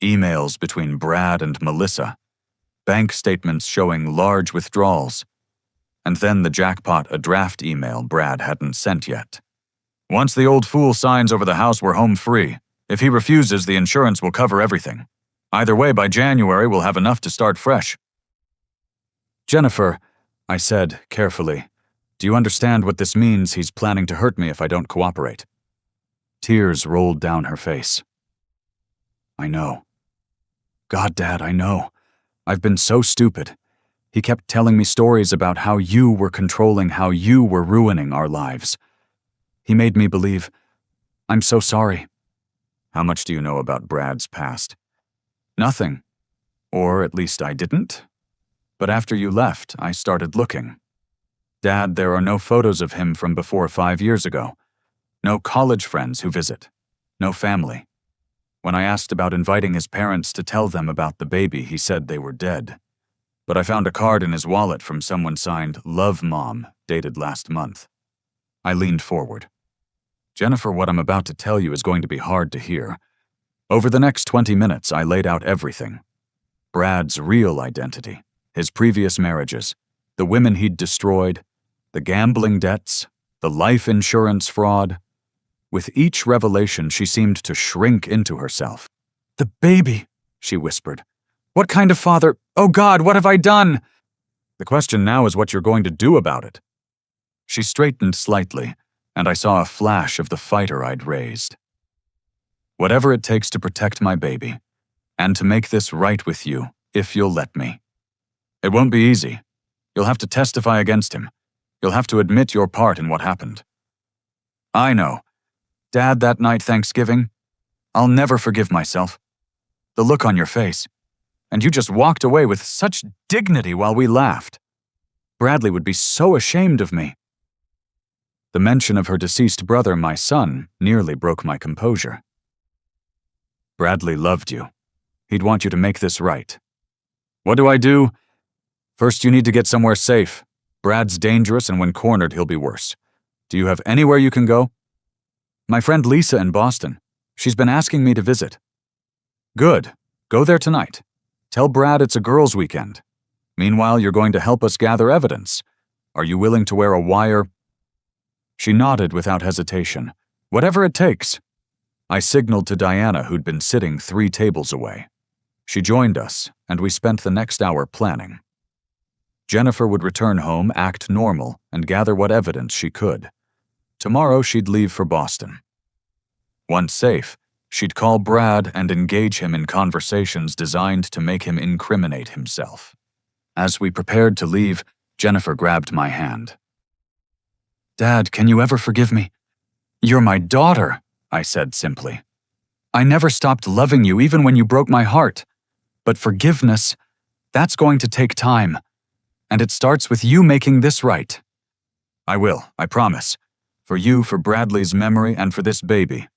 Emails between Brad and Melissa, bank statements showing large withdrawals, and then the jackpot, a draft email Brad hadn't sent yet. "Once the old fool signs over the house, we're home free. If he refuses, the insurance will cover everything. Either way, by January, we'll have enough to start fresh." "Jennifer," I said carefully, "do you understand what this means? He's planning to hurt me if I don't cooperate." Tears rolled down her face. "I know. God, Dad, I know. I've been so stupid. He kept telling me stories about how you were controlling, how you were ruining our lives. He made me believe. I'm so sorry." "How much do you know about Brad's past?" "Nothing. Or at least I didn't. But after you left, I started looking. Dad, there are no photos of him from before 5 years ago. No college friends who visit. No family. When I asked about inviting his parents to tell them about the baby, he said they were dead. But I found a card in his wallet from someone signed Love Mom, dated last month." I leaned forward. "Jennifer, what I'm about to tell you is going to be hard to hear." Over the next 20 minutes, I laid out everything. Brad's real identity, his previous marriages, the women he'd destroyed, the gambling debts, the life insurance fraud. With each revelation, she seemed to shrink into herself. "The baby," she whispered. "What kind of father? Oh God, what have I done?" "The question now is what you're going to do about it." She straightened slightly, and I saw a flash of the fighter I'd raised. "Whatever it takes to protect my baby, and to make this right with you, if you'll let me. It won't be easy. You'll have to testify against him. You'll have to admit your part in what happened." "I know. Dad, that night Thanksgiving, I'll never forgive myself. The look on your face. And you just walked away with such dignity while we laughed. Bradley would be so ashamed of me." The mention of her deceased brother, my son, nearly broke my composure. "Bradley loved you. He'd want you to make this right. What do I do? First, you need to get somewhere safe. Brad's dangerous, and when cornered, he'll be worse. Do you have anywhere you can go?" "My friend Lisa in Boston. She's been asking me to visit." "Good. Go there tonight. Tell Brad it's a girls' weekend. Meanwhile, you're going to help us gather evidence. Are you willing to wear a wire?" She nodded without hesitation. "Whatever it takes." I signaled to Diana, who'd been sitting 3 tables away. She joined us, and we spent the next hour planning. Jennifer would return home, act normal, and gather what evidence she could. Tomorrow she'd leave for Boston. Once safe, she'd call Brad and engage him in conversations designed to make him incriminate himself. As we prepared to leave, Jennifer grabbed my hand. "Dad, can you ever forgive me?" "You're my daughter," I said simply. "I never stopped loving you even when you broke my heart. But forgiveness, that's going to take time. And it starts with you making this right." "I will, I promise. For you, for Bradley's memory, and for this baby."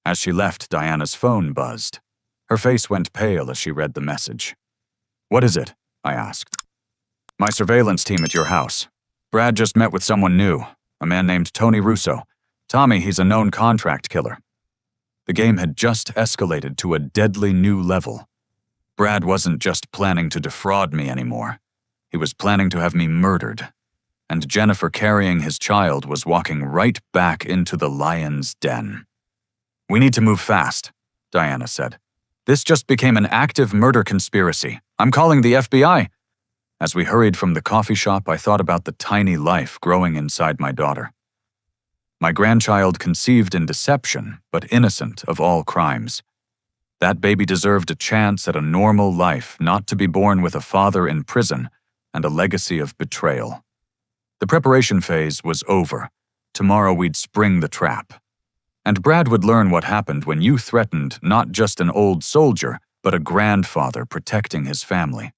As she left, Diana's phone buzzed. Her face went pale as she read the message. "What is it?" I asked. "My surveillance team at your house. Brad just met with someone new, a man named Tony Russo. Tommy, he's a known contract killer." The game had just escalated to a deadly new level. Brad wasn't just planning to defraud me anymore. He was planning to have me murdered. and Jennifer carrying his child was walking right back into the lion's den. "We need to move fast," Diana said. "This just became an active murder conspiracy. I'm calling the FBI." As we hurried from the coffee shop, I thought about the tiny life growing inside my daughter. My grandchild conceived in deception, but innocent of all crimes. That baby deserved a chance at a normal life, not to be born with a father in prison and a legacy of betrayal. The preparation phase was over. Tomorrow we'd spring the trap. And Brad would learn what happened when you threatened not just an old soldier, but a grandfather protecting his family.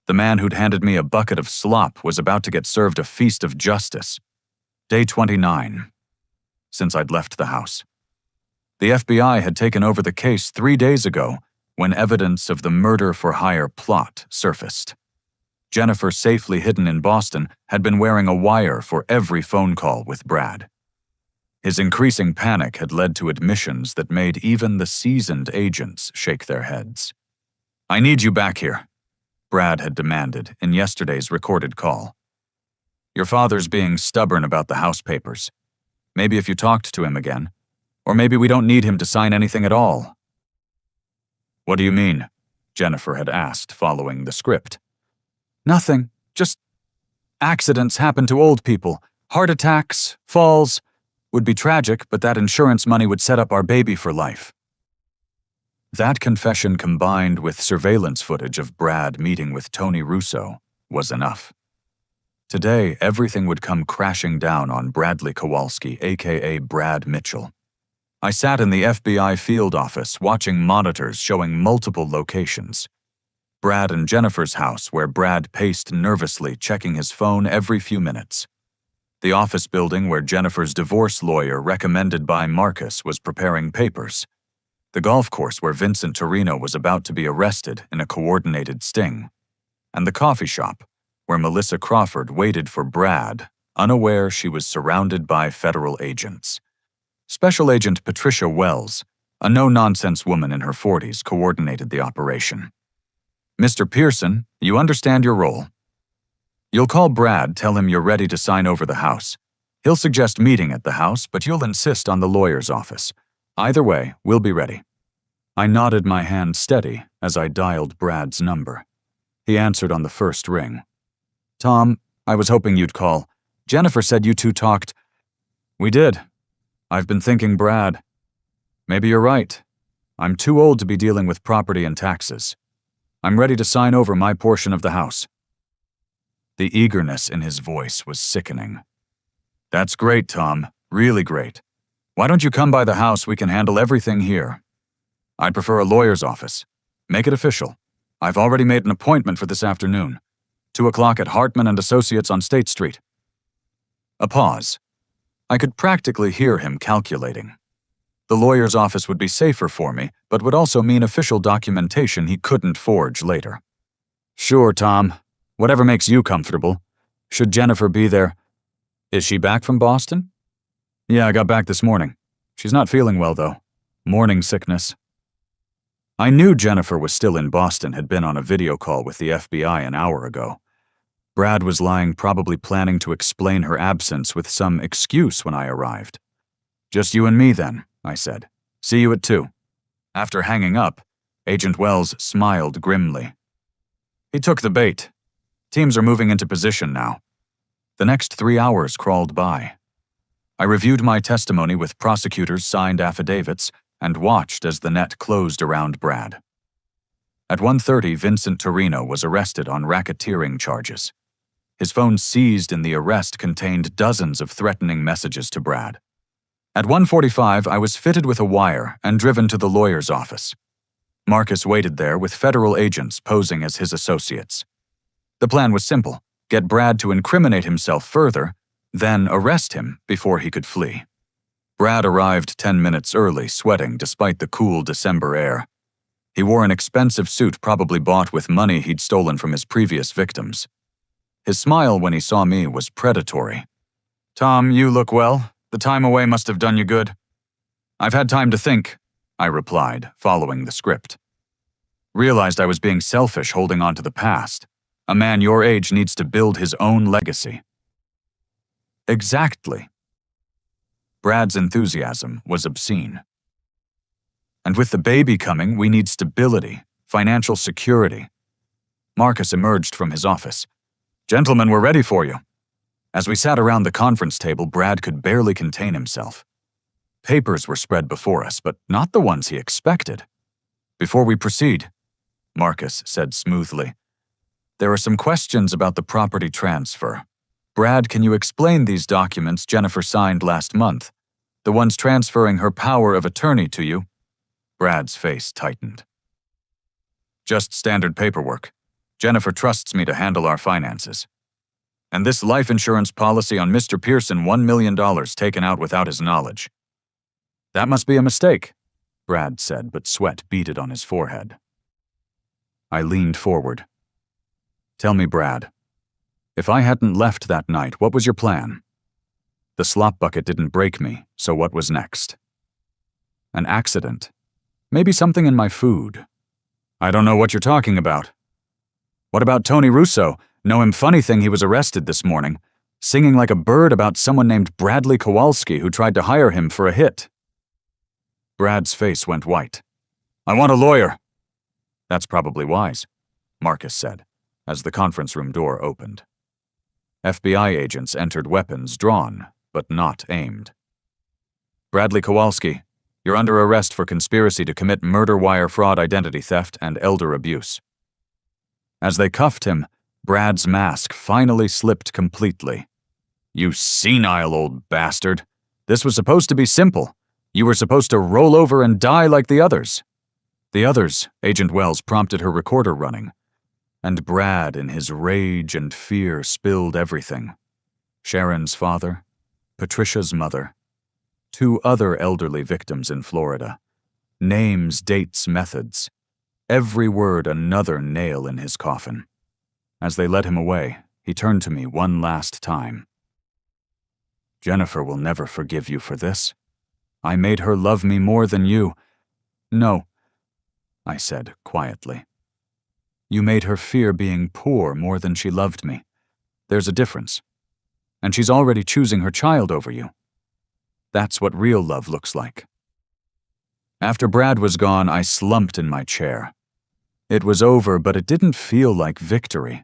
The man who'd handed me a bucket of slop was about to get served a feast of justice. Day 29, since I'd left the house. The FBI had taken over the case 3 days ago when evidence of the murder-for-hire plot surfaced. Jennifer, safely hidden in Boston, had been wearing a wire for every phone call with Brad. His increasing panic had led to admissions that made even the seasoned agents shake their heads. "I need you back here," Brad had demanded in yesterday's recorded call. "Your father's being stubborn about the house papers. Maybe if you talked to him again. Or maybe we don't need him to sign anything at all." "What do you mean?" Jennifer had asked, following the script. "Nothing. Just accidents happen to old people. Heart attacks, falls. Would be tragic, but that insurance money would set up our baby for life." That confession, combined with surveillance footage of Brad meeting with Tony Russo, was enough. Today, everything would come crashing down on Bradley Kowalski, aka Brad Mitchell. I sat in the FBI field office watching monitors showing multiple locations. Brad and Jennifer's house, where Brad paced nervously, checking his phone every few minutes. The office building where Jennifer's divorce lawyer, recommended by Marcus, was preparing papers. The golf course where Vincent Torino was about to be arrested in a coordinated sting. And the coffee shop where Melissa Crawford waited for Brad, unaware she was surrounded by federal agents. Special Agent Patricia Wells, a no-nonsense woman in her 40s, coordinated the operation. "Mr. Pearson, you understand your role. You'll call Brad, tell him you're ready to sign over the house. He'll suggest meeting at the house, but you'll insist on the lawyer's office. Either way, we'll be ready." I nodded, my hand steady, as I dialed Brad's number. He answered on the first ring. "Tom, I was hoping you'd call. Jennifer said you two talked." "We did. I've been thinking, Brad. Maybe you're right. I'm too old to be dealing with property and taxes. I'm ready to sign over my portion of the house." The eagerness in his voice was sickening. "That's great, Tom. Really great. Why don't you come by the house? We can handle everything here. I'd prefer a lawyer's office. Make it official. I've already made an appointment for this afternoon. 2 o'clock at Hartman and Associates on State Street." A pause. I could practically hear him calculating. The lawyer's office would be safer for me, but would also mean official documentation he couldn't forge later. "Sure, Tom. Whatever makes you comfortable. Should Jennifer be there?" "Is she back from Boston?" "Yeah, I got back this morning. She's not feeling well, though. Morning sickness." I knew Jennifer was still in Boston, had been on a video call with the FBI an hour ago. Brad was lying, probably planning to explain her absence with some excuse when I arrived. "Just you and me, then," I said. "See you at 2. After hanging up, Agent Wells smiled grimly. He took the bait. Teams are moving into position now. The next 3 hours crawled by. I reviewed my testimony with prosecutors' signed affidavits and watched as the net closed around Brad. At 1:30, Vincent Torino was arrested on racketeering charges. His phone seized in the arrest contained dozens of threatening messages to Brad. At 1:45, I was fitted with a wire and driven to the lawyer's office. Marcus waited there with federal agents posing as his associates. The plan was simple: get Brad to incriminate himself further, then arrest him before he could flee. Brad arrived 10 minutes early, sweating despite the cool December air. He wore an expensive suit probably bought with money he'd stolen from his previous victims. His smile when he saw me was predatory. "Tom, you look well. The time away must have done you good." "I've had time to think," I replied, following the script. Realized I was being selfish, holding on to the past. A man your age needs to build his own legacy. Exactly. Brad's enthusiasm was obscene. And with the baby coming, we need stability, financial security. Marcus emerged from his office. "Gentlemen, we're ready for you." As we sat around the conference table, Brad could barely contain himself. Papers were spread before us, but not the ones he expected. "Before we proceed," Marcus said smoothly, "there are some questions about the property transfer. Brad, can you explain these documents Jennifer signed last month? The ones transferring her power of attorney to you?" Brad's face tightened. "Just standard paperwork. Jennifer trusts me to handle our finances. And this life insurance policy on Mr. Pearson, $1 million taken out without his knowledge." "That must be a mistake," Brad said, but sweat beaded on his forehead. I leaned forward. "Tell me, Brad, if I hadn't left that night, what was your plan? The slop bucket didn't break me, so what was next? An accident. Maybe something in my food. I don't know what you're talking about. What about Tony Russo? Know him? Funny thing, he was arrested this morning, singing like a bird about someone named Bradley Kowalski who tried to hire him for a hit." Brad's face went white. "I want a lawyer." "That's probably wise," Marcus said, as the conference room door opened. FBI agents entered, weapons drawn, but not aimed. "Bradley Kowalski, you're under arrest for conspiracy to commit murder, wire fraud, identity theft, and elder abuse." As they cuffed him, Brad's mask finally slipped completely. "You senile old bastard. This was supposed to be simple. You were supposed to roll over and die like the others." "The others," Agent Wells prompted, her recorder running. And Brad, in his rage and fear, spilled everything. Sharon's father, Patricia's mother, 2 other elderly victims in Florida. Names, dates, methods. Every word another nail in his coffin. As they led him away, he turned to me one last time. "Jennifer will never forgive you for this. I made her love me more than you." "No," I said quietly. "You made her fear being poor more than she loved me. There's a difference. And she's already choosing her child over you. That's what real love looks like." After Brad was gone, I slumped in my chair. It was over, but it didn't feel like victory.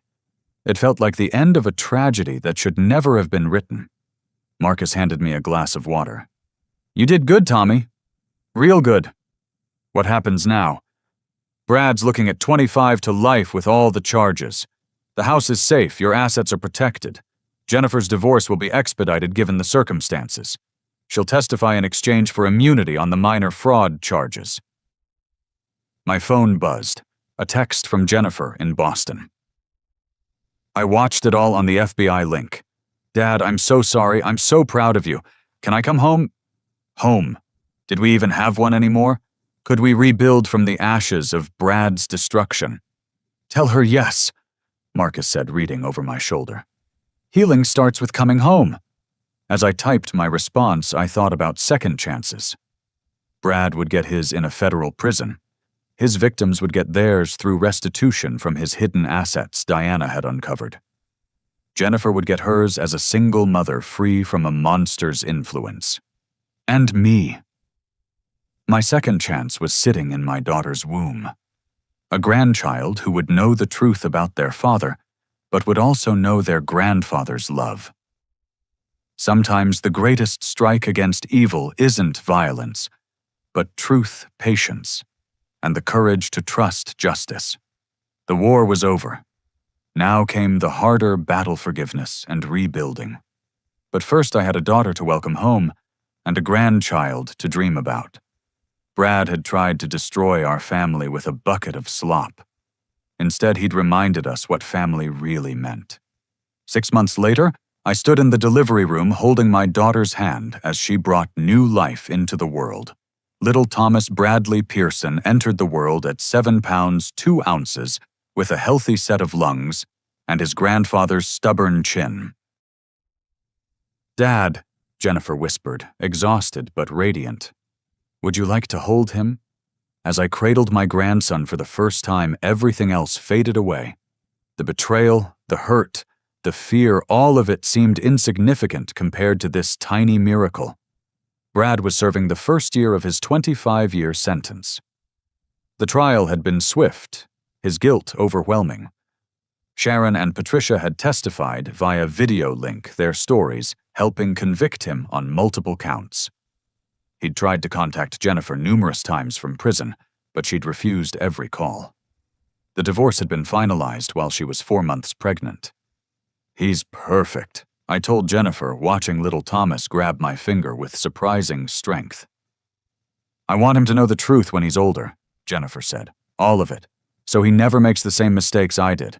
It felt like the end of a tragedy that should never have been written. Marcus handed me a glass of water. "You did good, Tommy. Real good. What happens now?" "Brad's looking at 25 to life with all the charges. The house is safe, your assets are protected. Jennifer's divorce will be expedited given the circumstances. She'll testify in exchange for immunity on the minor fraud charges." My phone buzzed. A text from Jennifer in Boston. "I watched it all on the FBI link. Dad, I'm so sorry. I'm so proud of you. Can I come home?" Home. Did we even have one anymore? Could we rebuild from the ashes of Brad's destruction? "Tell her yes," Marcus said, reading over my shoulder. "Healing starts with coming home." As I typed my response, I thought about second chances. Brad would get his in a federal prison. His victims would get theirs through restitution from his hidden assets Diana had uncovered. Jennifer would get hers as a single mother free from a monster's influence. And me. My second chance was sitting in my daughter's womb. A grandchild who would know the truth about their father, but would also know their grandfather's love. Sometimes the greatest strike against evil isn't violence, but truth, patience, and the courage to trust justice. The war was over. Now came the harder battle, forgiveness and rebuilding. But first I had a daughter to welcome home and a grandchild to dream about. Brad had tried to destroy our family with a bucket of slop. Instead, he'd reminded us what family really meant. 6 months later, I stood in the delivery room holding my daughter's hand as she brought new life into the world. Little Thomas Bradley Pearson entered the world at 7 pounds 2 ounces with a healthy set of lungs and his grandfather's stubborn chin. "Dad," Jennifer whispered, exhausted but radiant. "Would you like to hold him?" As I cradled my grandson for the first time, everything else faded away. The betrayal, the hurt, The fear, all of it seemed insignificant compared to this tiny miracle. Brad was serving the first year of his 25-year sentence. The trial had been swift, his guilt overwhelming. Sharon and Patricia had testified via video link their stories, helping convict him on multiple counts. He'd tried to contact Jennifer numerous times from prison, but she'd refused every call. The divorce had been finalized while she was 4 months pregnant. "He's perfect," I told Jennifer, watching little Thomas grab my finger with surprising strength. "I want him to know the truth when he's older," Jennifer said. "All of it, so he never makes the same mistakes I did."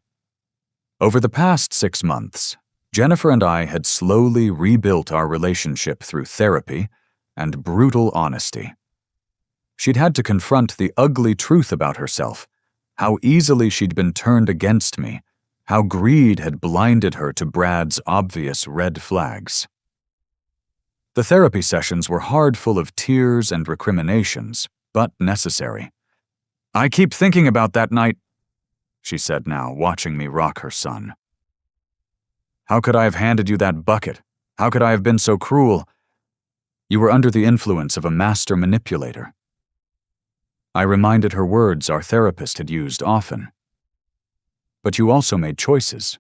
Over the past 6 months, Jennifer and I had slowly rebuilt our relationship through therapy and brutal honesty. She'd had to confront the ugly truth about herself, how easily she'd been turned against me, how greed had blinded her to Brad's obvious red flags. The therapy sessions were hard, full of tears and recriminations, but necessary. "I keep thinking about that night," she said now, watching me rock her son. "How could I have handed you that bucket? How could I have been so cruel? You were under the influence of a master manipulator." I reminded her words our therapist had used often. "But you also made choices.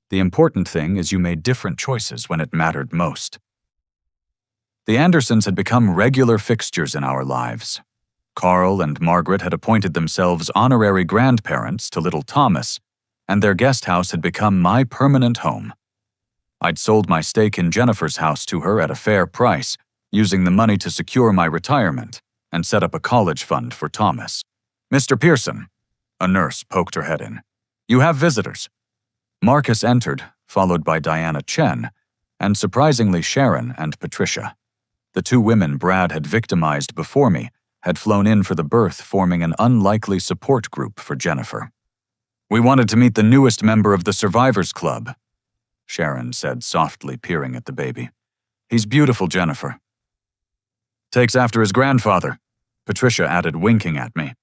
The important thing is you made different choices when it mattered most." The Andersons had become regular fixtures in our lives. Carl and Margaret had appointed themselves honorary grandparents to little Thomas, and their guest house had become my permanent home. I'd sold my stake in Jennifer's house to her at a fair price, using the money to secure my retirement and set up a college fund for Thomas. "Mr. Pearson," a nurse poked her head in. "You have visitors." Marcus entered, followed by Diana Chen, and surprisingly Sharon and Patricia. The 2 women Brad had victimized before me had flown in for the birth, forming an unlikely support group for Jennifer. "We wanted to meet the newest member of the Survivors Club," Sharon said softly, peering at the baby. "He's beautiful, Jennifer." "Takes after his grandfather," Patricia added, winking at me.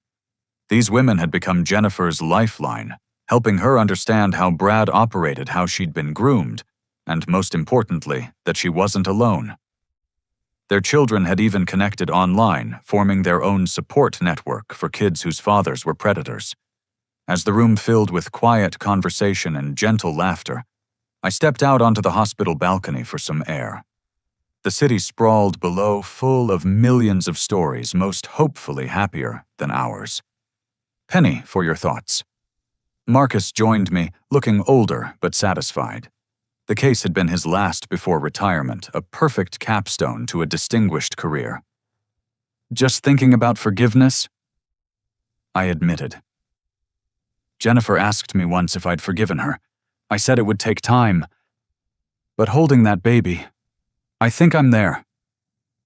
These women had become Jennifer's lifeline, helping her understand how Brad operated, how she'd been groomed, and most importantly, that she wasn't alone. Their children had even connected online, forming their own support network for kids whose fathers were predators. As the room filled with quiet conversation and gentle laughter, I stepped out onto the hospital balcony for some air. The city sprawled below, full of millions of stories, most hopefully happier than ours. "Penny, for your thoughts." Marcus joined me, looking older but satisfied. The case had been his last before retirement, a perfect capstone to a distinguished career. "Just thinking about forgiveness?" I admitted. "Jennifer asked me once if I'd forgiven her. I said it would take time. But holding that baby, I think I'm there."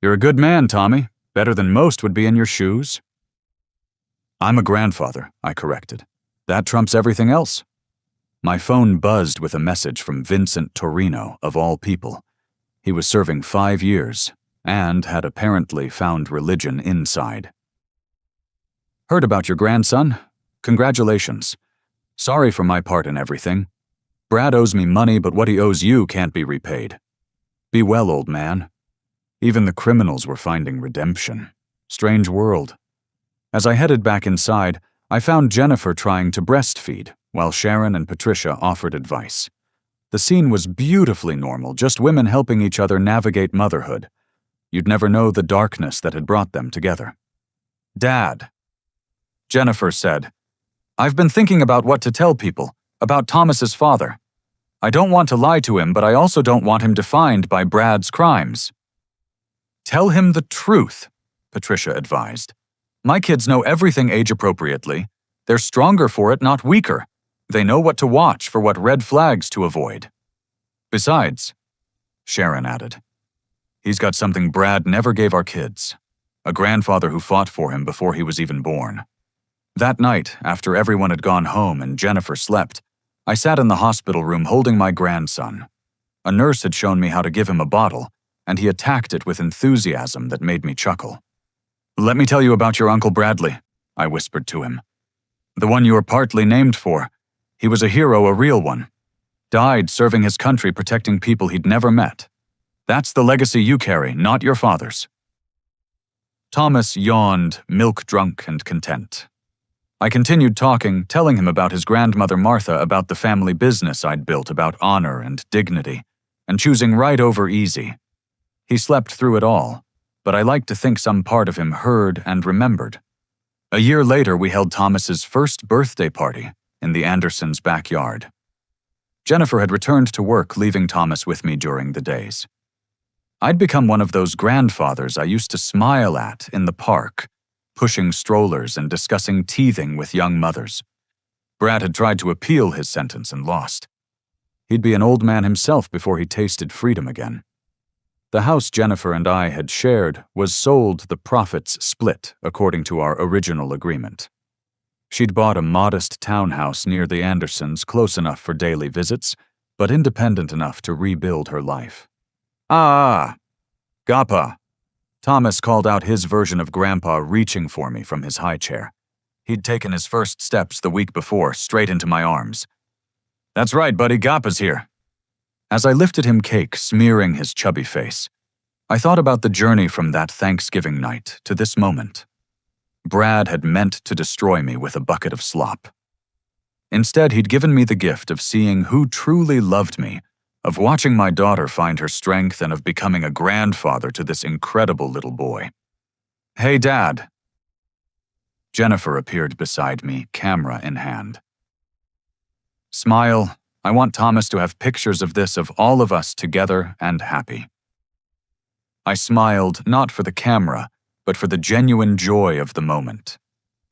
"You're a good man, Tommy. Better than most would be in your shoes." "I'm a grandfather," I corrected. "That trumps everything else." My phone buzzed with a message from Vincent Torino, of all people. He was serving 5 years and had apparently found religion inside. "Heard about your grandson? Congratulations. Sorry for my part in everything. Brad owes me money, but what he owes you can't be repaid. Be well, old man." Even the criminals were finding redemption. Strange world. As I headed back inside, I found Jennifer trying to breastfeed, while Sharon and Patricia offered advice. The scene was beautifully normal, just women helping each other navigate motherhood. You'd never know the darkness that had brought them together. "Dad," Jennifer said, "I've been thinking about what to tell people, about Thomas's father. I don't want to lie to him, but I also don't want him defined by Brad's crimes." "Tell him the truth," Patricia advised. "My kids know everything age-appropriately. They're stronger for it, not weaker. They know what to watch for, what red flags to avoid." "Besides," Sharon added, "he's got something Brad never gave our kids. A grandfather who fought for him before he was even born." That night, after everyone had gone home and Jennifer slept, I sat in the hospital room holding my grandson. A nurse had shown me how to give him a bottle, and he attacked it with enthusiasm that made me chuckle. "Let me tell you about your Uncle Bradley," I whispered to him. "The one you were partly named for. He was a hero, a real one." Died serving his country, protecting people he'd never met. That's the legacy you carry, not your father's." Thomas yawned, milk-drunk and content. I continued talking, telling him about his grandmother Martha, about the family business I'd built, about honor and dignity, and choosing right over easy. He slept through it all, but I like to think some part of him heard and remembered. A year later, we held Thomas's first birthday party in the Andersons' backyard. Jennifer had returned to work, leaving Thomas with me during the days. I'd become one of those grandfathers I used to smile at in the park, pushing strollers and discussing teething with young mothers. Brad had tried to appeal his sentence and lost. He'd be an old man himself before he tasted freedom again. The house Jennifer and I had shared was sold, the profits split according to our original agreement. She'd bought a modest townhouse near the Andersons, close enough for daily visits, but independent enough to rebuild her life. "Ah, Gappa," Thomas called out his version of Grandpa, reaching for me from his high chair. He'd taken his first steps the week before, straight into my arms. "That's right, buddy, Gappa's here." As I lifted him cake, smearing his chubby face, I thought about the journey from that Thanksgiving night to this moment. Brad had meant to destroy me with a bucket of slop. Instead, he'd given me the gift of seeing who truly loved me, of watching my daughter find her strength, and of becoming a grandfather to this incredible little boy. "Hey, Dad." Jennifer appeared beside me, camera in hand. "Smile. I want Thomas to have pictures of this, of all of us together and happy." I smiled, not for the camera, but for the genuine joy of the moment.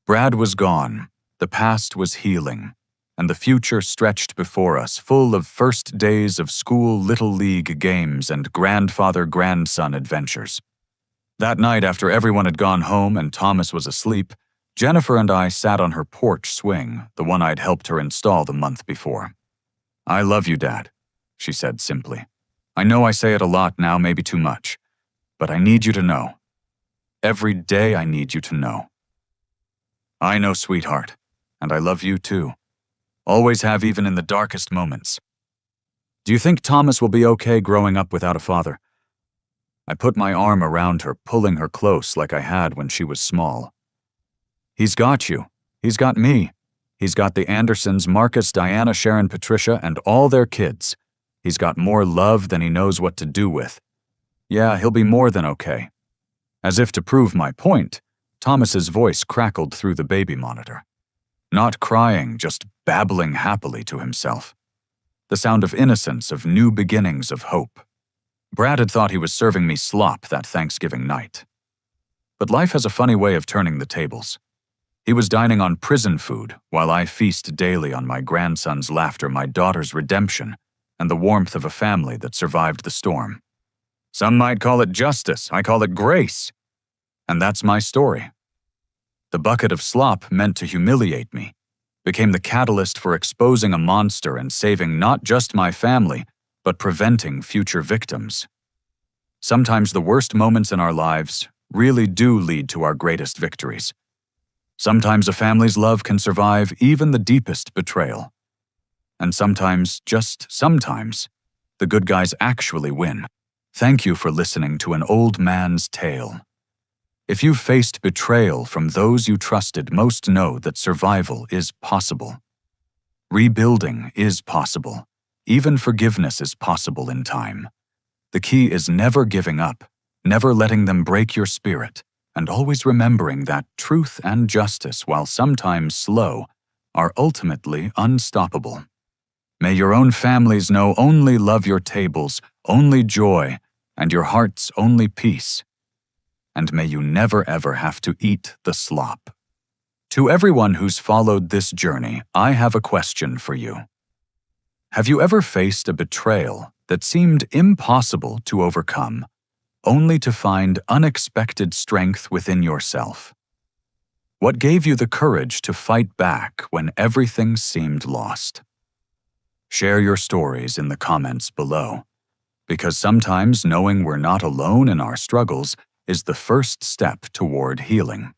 Brad was gone, the past was healing, and the future stretched before us, full of first days of school, little league games, and grandfather-grandson adventures. That night, after everyone had gone home and Thomas was asleep, Jennifer and I sat on her porch swing, the one I'd helped her install the month before. "I love you, Dad," she said simply. "I know I say it a lot now, maybe too much, but I need you to know. Every day I need you to know." "I know, sweetheart, and I love you too. Always have, even in the darkest moments. Do you think Thomas will be okay growing up without a father?" I put my arm around her, pulling her close like I had when she was small. "He's got you. He's got me. He's got the Andersons, Marcus, Diana, Sharon, Patricia, and all their kids. He's got more love than he knows what to do with. Yeah, he'll be more than okay." As if to prove my point, Thomas's voice crackled through the baby monitor. Not crying, just babbling happily to himself. The sound of innocence, of new beginnings, of hope. Brad had thought he was serving me slop that Thanksgiving night. But life has a funny way of turning the tables. He was dining on prison food, while I feast daily on my grandson's laughter, my daughter's redemption, and the warmth of a family that survived the storm. Some might call it justice, I call it grace. And that's my story. The bucket of slop meant to humiliate me, became the catalyst for exposing a monster and saving not just my family, but preventing future victims. Sometimes the worst moments in our lives really do lead to our greatest victories. Sometimes a family's love can survive even the deepest betrayal. And sometimes, just sometimes, the good guys actually win. Thank you for listening to An Old Man's Tale. If you've faced betrayal from those you trusted, most know that survival is possible. Rebuilding is possible. Even forgiveness is possible in time. The key is never giving up, never letting them break your spirit, and always remembering that truth and justice, while sometimes slow, are ultimately unstoppable. May your own families know only love your tables, only joy, and your heart's only peace. And may you never ever have to eat the slop. To everyone who's followed this journey, I have a question for you. Have you ever faced a betrayal that seemed impossible to overcome, only to find unexpected strength within yourself? What gave you the courage to fight back when everything seemed lost? Share your stories in the comments below, because sometimes knowing we're not alone in our struggles is the first step toward healing.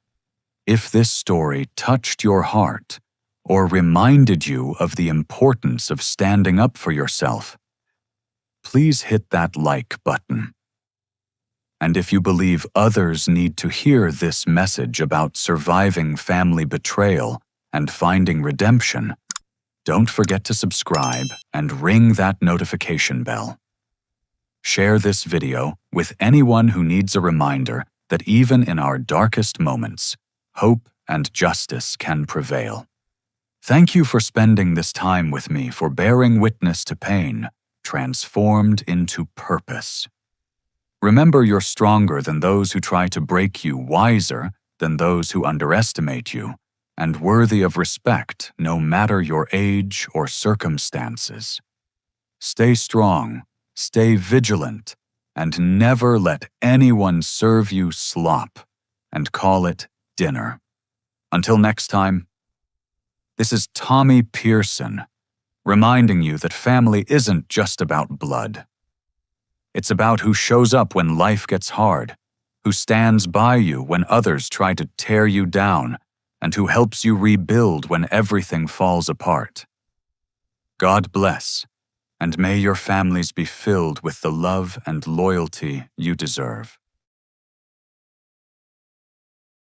If this story touched your heart, or reminded you of the importance of standing up for yourself, please hit that like button. And if you believe others need to hear this message about surviving family betrayal and finding redemption, don't forget to subscribe and ring that notification bell. Share this video with anyone who needs a reminder that even in our darkest moments, hope and justice can prevail. Thank you for spending this time with me, for bearing witness to pain transformed into purpose. Remember, you're stronger than those who try to break you, wiser than those who underestimate you, and worthy of respect no matter your age or circumstances. Stay strong, stay vigilant, and never let anyone serve you slop and call it dinner. Until next time, this is Tommy Pearson, reminding you that family isn't just about blood. It's about who shows up when life gets hard, who stands by you when others try to tear you down, and who helps you rebuild when everything falls apart. God bless, and may your families be filled with the love and loyalty you deserve.